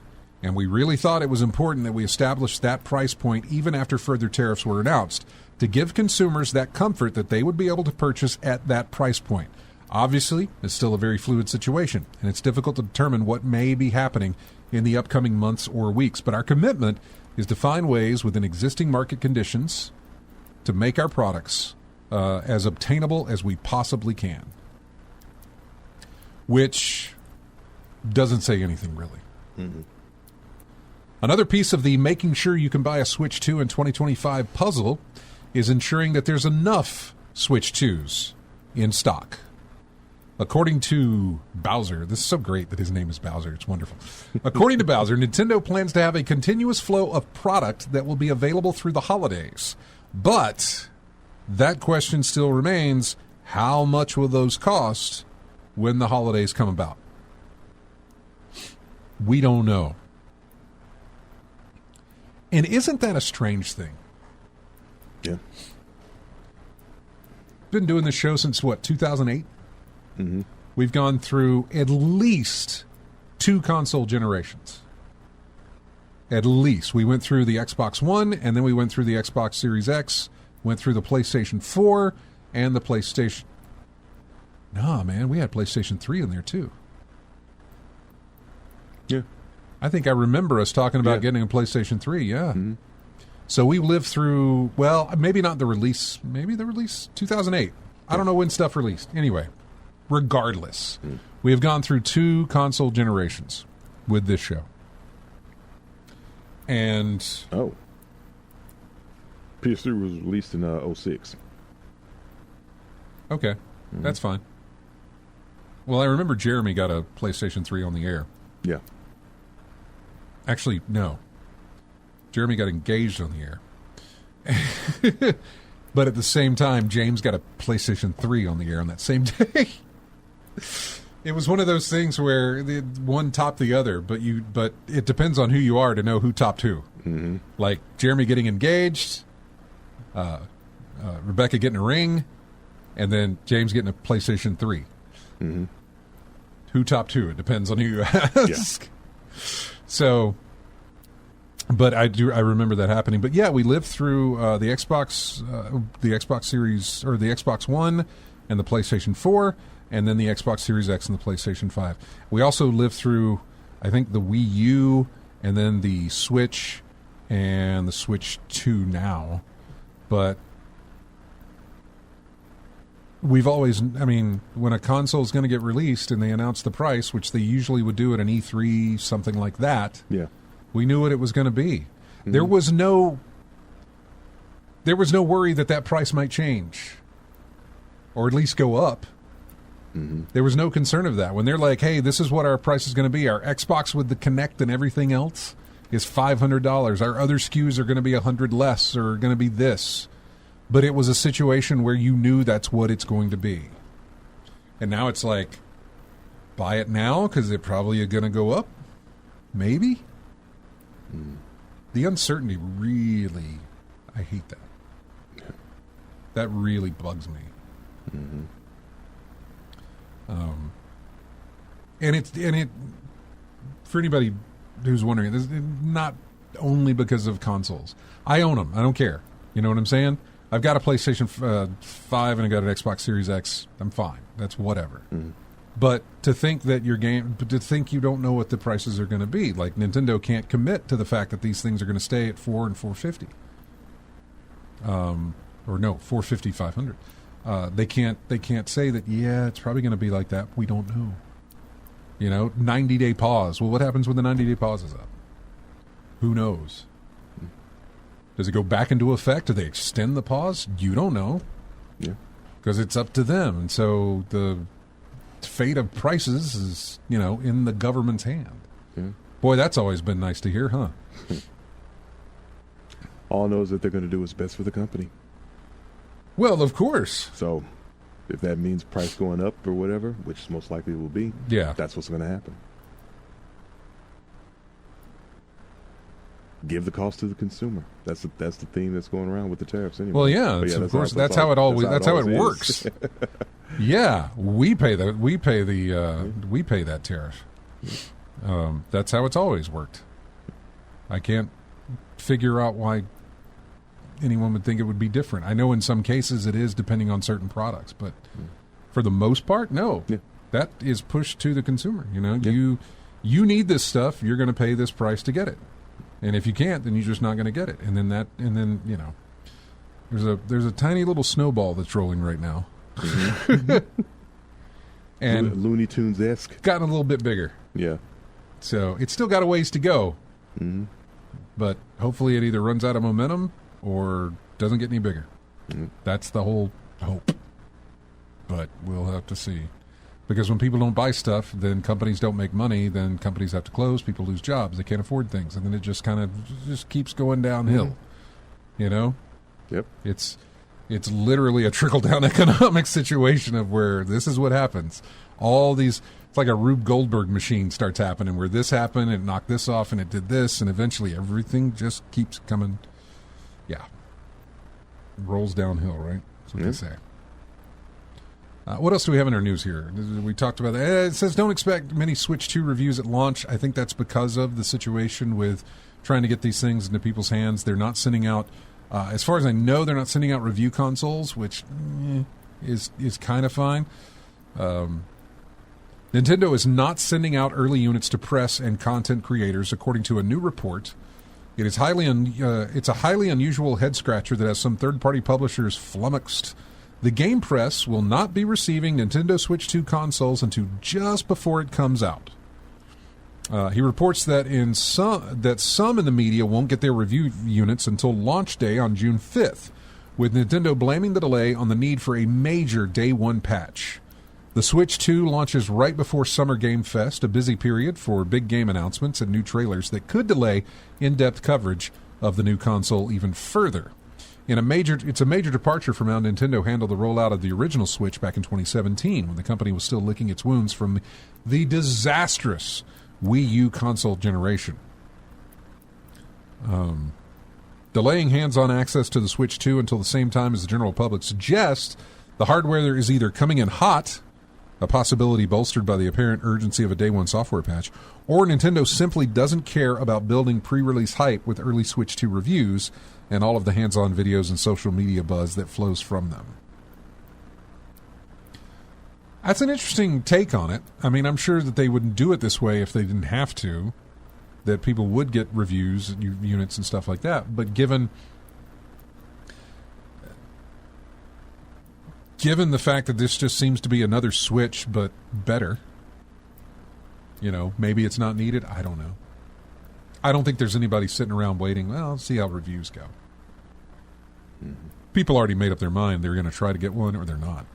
And we really thought it was important that we established that price point even after further tariffs were announced to give consumers that comfort that they would be able to purchase at that price point. Obviously, it's still a very fluid situation, and it's difficult to determine what may be happening in the upcoming months or weeks. But our commitment is to find ways within existing market conditions to make our products as obtainable as we possibly can. Which doesn't say anything, really. Mm-hmm. Another piece of the making sure you can buy a Switch 2 in 2025 puzzle is ensuring that there's enough Switch 2s in stock. According to Bowser, this is so great that his name is Bowser, it's wonderful. According to Bowser, Nintendo plans to have a continuous flow of product that will be available through the holidays. But that question still remains, how much will those cost when the holidays come about? We don't know. And isn't that a strange thing? Yeah. Been doing this show since, 2008? Mm-hmm. We've gone through at least 2 console generations. At least. We went through the Xbox One, and then we went through the Xbox Series X, went through the PlayStation 4, and the PlayStation... Nah, man, we had PlayStation 3 in there, too. Yeah. I think I remember us talking about getting a PlayStation 3, yeah. Mm-hmm. So we lived through, well, maybe not the release, maybe the release 2008. I don't know when stuff released. Anyway, regardless, we have gone through 2 console generations with this show. And... Oh. PS3 was released in 2006. Okay, that's fine. Well, I remember Jeremy got a PlayStation 3 on the air. Yeah. Actually, no. Jeremy got engaged on the air. But at the same time, James got a PlayStation 3 on the air on that same day. It was one of those things where one topped the other, but it depends on who you are to know who topped who. Mm-hmm. Like Jeremy getting engaged, Rebecca getting a ring, and then James getting a PlayStation 3. Mm-hmm. Who topped who? It depends on who you ask. Yeah. So, but I remember that happening. But yeah, we lived through the Xbox Series, or the Xbox One, and the PlayStation 4, and then the Xbox Series X and the PlayStation 5. We also lived through, I think, the Wii U, and then the Switch, and the Switch 2 now. But we've always, I mean, when a console is going to get released and they announce the price, which they usually would do at an E3, something like that, we knew what it was going to be. Mm-hmm. There was no worry that price might change or at least go up. Mm-hmm. There was no concern of that. When they're like, hey, this is what our price is going to be. Our Xbox with the Kinect and everything else is $500. Our other SKUs are going to be $100 less or going to be this. But it was a situation where you knew that's what it's going to be. And now it's like, buy it now because it's probably going to go up. Maybe. The uncertainty really, I hate that. That really bugs me. Mm-hmm. And it for anybody who's wondering, this is not only because of consoles. I own them. I don't care. You know what I'm saying? I've got a PlayStation 5 and I got an Xbox Series X. I'm fine. That's whatever. Mm-hmm. But to think that to think you don't know what the prices are going to be, like Nintendo can't commit to the fact that these things are going to stay at $400 and $450. Or no, $450, $500. They can't say that. Yeah, it's probably going to be like that. We don't know. 90-day pause. Well, what happens when the 90-day pause is up? Who knows? Does it go back into effect? Do they extend the pause? You don't know. Yeah. Because it's up to them. And so the fate of prices is, in the government's hand. Yeah. Boy, that's always been nice to hear, huh? All knows that they're going to do what's best for the company. Well, of course. So if that means price going up or whatever, which most likely will be, that's what's going to happen. Give the cost to the consumer. That's the theme that's going around with the tariffs anyway. Well, yeah, of course. That's how it works. Yeah, we pay that tariff. That's how it's always worked. I can't figure out why anyone would think it would be different. I know in some cases it is, depending on certain products, but for the most part, no. Yeah. That is pushed to the consumer. You need this stuff. You're going to pay this price to get it. And if you can't, then you're just not going to get it. And then there's a tiny little snowball that's rolling right now. Mm-hmm. And Looney Tunes-esque. Gotten a little bit bigger. Yeah. So it's still got a ways to go. Mm-hmm. But hopefully it either runs out of momentum or doesn't get any bigger. Mm-hmm. That's the whole hope. But we'll have to see. Because when people don't buy stuff, then companies don't make money, then companies have to close, people lose jobs, they can't afford things, and then it just kind of keeps going downhill. Mm-hmm. Yep. It's literally a trickle-down economic situation of where this is what happens. All these, it's like a Rube Goldberg machine starts happening, where this happened, and it knocked this off, and it did this, and eventually everything just keeps coming, rolls downhill, right? That's what they say. What else do we have in our news here? We talked about that. It says don't expect many Switch 2 reviews at launch. I think that's because of the situation with trying to get these things into people's hands. They're not sending out, as far as I know, they're not sending out review consoles, which is kind of fine. Nintendo is not sending out early units to press and content creators, according to a new report. It's a highly unusual head-scratcher that has some third-party publishers flummoxed. The Game Press will not be receiving Nintendo Switch 2 consoles until just before it comes out. He reports that some in the media won't get their review units until launch day on June 5th, with Nintendo blaming the delay on the need for a major Day 1 patch. The Switch 2 launches right before Summer Game Fest, a busy period for big game announcements and new trailers that could delay in-depth coverage of the new console even further. It's a major departure from how Nintendo handled the rollout of the original Switch back in 2017, when the company was still licking its wounds from the disastrous Wii U console generation. Delaying hands-on access to the Switch 2 until the same time as the general public suggests the hardware is either coming in hot, a possibility bolstered by the apparent urgency of a Day 1 software patch, or Nintendo simply doesn't care about building pre-release hype with early Switch 2 reviews and all of the hands-on videos and social media buzz that flows from them. That's an interesting take on it. I mean, I'm sure that they wouldn't do it this way if they didn't have to, that people would get reviews, units, and stuff like that. But given given the fact that this just seems to be another Switch, but better, maybe it's not needed. I don't know. I don't think there's anybody sitting around waiting, well, let's see how reviews go. Mm-hmm. People already made up their mind they're going to try to get one or they're not.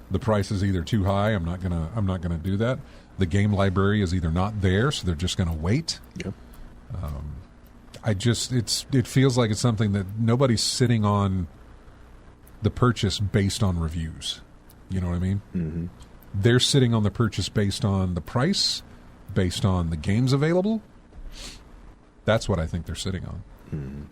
The price is either too high, I'm not gonna do that. The game library is either not there, so they're just going to wait. Yep. It feels like it's something that nobody's sitting on the purchase based on reviews. You know what I mean? Mm-hmm. They're sitting on the purchase based on the price, based on the games available. That's what I think they're sitting on. Mm-hmm.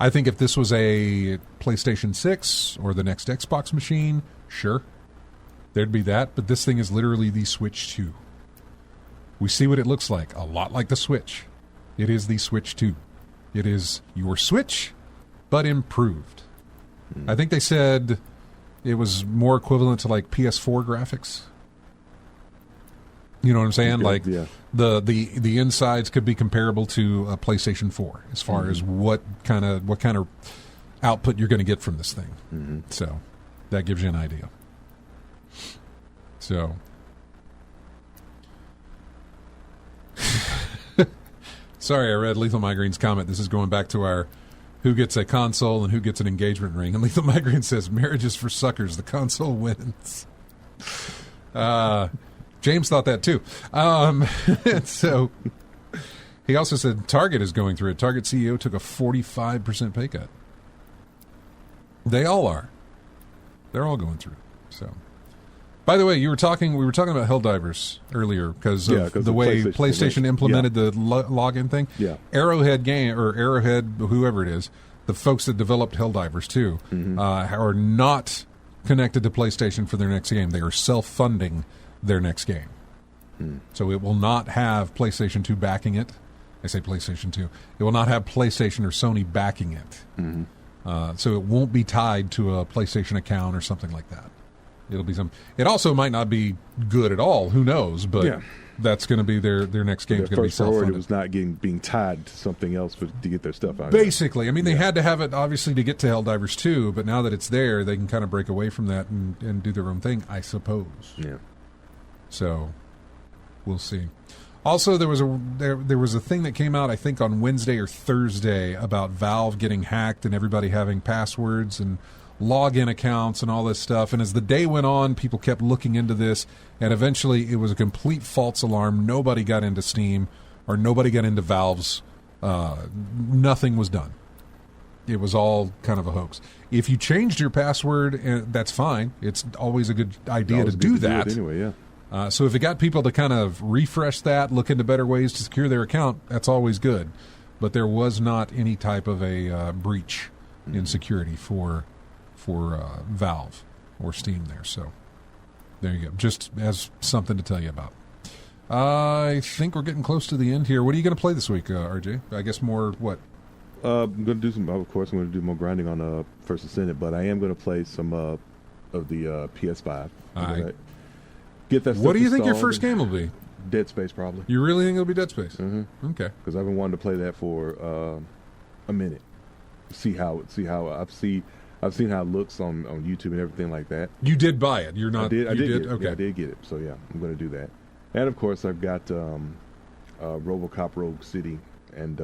I think if this was a PlayStation 6 or the next Xbox machine, sure, there'd be that. But this thing is literally the Switch 2. We see what it looks like, a lot like the Switch. It is the Switch 2. It is your Switch, but improved. Mm. I think they said it was more equivalent to like PS4 graphics. You know what I'm saying? Okay, yeah. The insides could be comparable to a PlayStation 4 as far as what kind of output you're going to get from this thing. Mm-hmm. So that gives you an idea. So sorry, I read Lethal Migraine's comment. This is going back to our who gets a console and who gets an engagement ring. And Lethal Migraine says, marriage is for suckers. The console wins. James thought that too. So he also said Target is going through it. Target CEO took a 45% pay cut. They all are. They're all going through it. So, by the way, we were talking about Helldivers earlier because of the way PlayStation implemented the login thing. Yeah. Arrowhead, whoever it is, the folks that developed Helldivers too, are not connected to PlayStation for their next game. They are self-funding their next game. So it will not have PlayStation 2 backing it. I say PlayStation 2. It will not have PlayStation or Sony backing it. So it won't be tied to a PlayStation account or something like that. It'll be It also might not be good at all. Who knows? But that's going to be their next game. Is going to be self-funded. It was not being tied to something else to get their stuff out. Basically, I mean, they had to have it obviously to get to Helldivers 2, but now that it's there, they can kind of break away from that and do their own thing, I suppose. Yeah. So we'll see. Also, there was a thing that came out, I think, on Wednesday or Thursday about Valve getting hacked and everybody having passwords and login accounts and all this stuff. And as the day went on, people kept looking into this, and eventually it was a complete false alarm. Nobody got into Steam or nobody got into Valve's. Nothing was done. It was all kind of a hoax. If you changed your password, that's fine. It's always a good idea to do that. Anyway, yeah. So if it got people to kind of refresh that, look into better ways to secure their account, that's always good. But there was not any type of a breach in security for Valve or Steam there. So there you go. Just as something to tell you about. I think we're getting close to the end here. What are you going to play this week, RJ? I guess more what? I'm going to do some. Of course, I'm going to do more grinding on First Ascendant, but I am going to play some of the PS5. Get that. What do you think your first game will be? Dead Space, probably. You really think it'll be Dead Space? Mm-hmm. Okay. Because I've been wanting to play that for a minute. See how I've seen how it looks on YouTube and everything like that. You did buy it. You're not. I did. Okay. Yeah, I did get it. So yeah, I'm going to do that. And of course, I've got RoboCop Rogue City and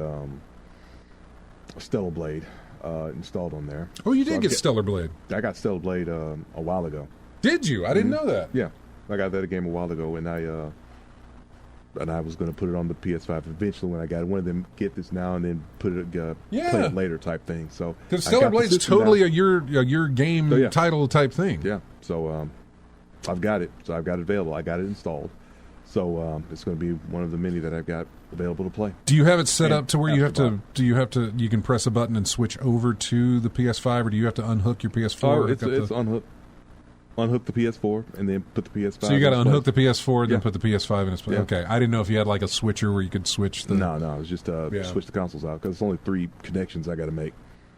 Stellar Blade installed on there. Oh, you did get Stellar Blade. I got Stellar Blade a while ago. Did you? I didn't know that. Yeah, I got that game a while ago, and I was going to put it on the PS5 eventually when I got it. One of them get this now and then put it play it later type thing. So because Stellar Blade's totally a your game title type thing. Yeah. So I've got it. So I've got it available. I got it installed. So it's going to be one of the many that I've got available to play. Do you have it set up to where you can press a button and switch over to the PS5, or do you have to unhook your PS4? Oh, it's unhook. Unhook the PS4 and then put the PS5. So you got to unhook the PS4 and then put the PS5 in its place. Yeah. Okay, I didn't know if you had like a switcher where you could switch the. No, it was just switch the consoles out because it's only 3 connections I got to make.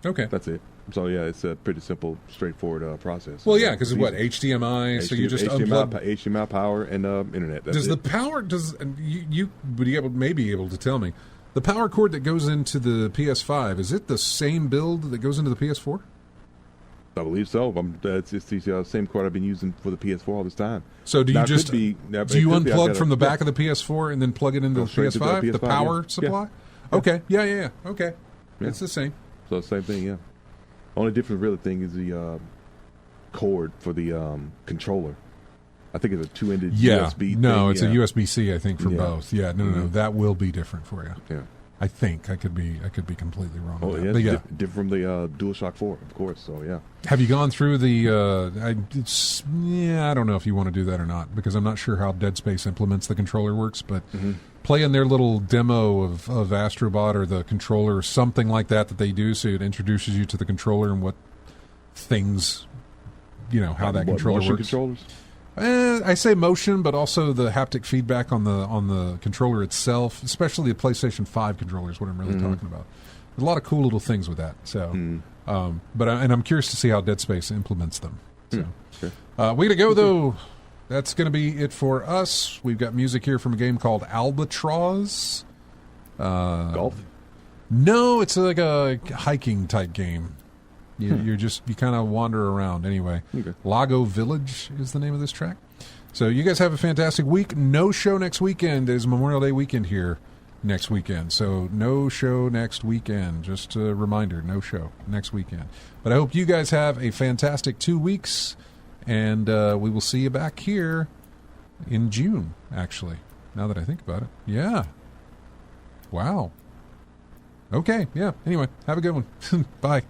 Okay, that's it. So yeah, it's a pretty simple, straightforward process. Well, yeah, because what HDMI? So you just HDMI power and internet. Does the power? You would be able to tell me? The power cord that goes into the PS5, is it the same build that goes into the PS4? I believe so. It's the same cord I've been using for the PS4 all this time. So do you unplug from the back of of the PS4 and then plug it into the PS5? The power supply? Yeah. Okay. Yeah. Okay. Yeah. It's the same. So same thing, yeah. Only different really thing is the cord for the controller. I think it's a two-ended USB No, thing. it's a USB-C, I think, for both. Yeah, no. That will be different for you. Yeah. I think. I could be completely wrong. Oh, on yeah. But Different from the DualShock 4, of course. So, yeah. Have you gone through the... I don't know if you want to do that or not, because I'm not sure how Dead Space implements the controller works, but playing their little demo of Astrobot or the controller or something like that they do, so it introduces you to the controller and what things, how that controller motion works. Controllers? I say motion, but also the haptic feedback on the controller itself, especially the PlayStation 5 controller is what I'm really talking about. There's a lot of cool little things with that. So, I'm curious to see how Dead Space implements them. So, way to go though. That's going to be it for us. We've got music here from a game called Albatross. Golf? No, it's like a hiking type game. You kind of wander around anyway. Okay. Lago Village is the name of this track. So you guys have a fantastic week. No show next weekend. Is Memorial Day weekend here next weekend. So no show next weekend. Just a reminder, no show next weekend. But I hope you guys have a fantastic 2 weeks, and we will see you back here in June, actually, now that I think about it. Yeah. Wow. Okay, yeah. Anyway, have a good one. Bye.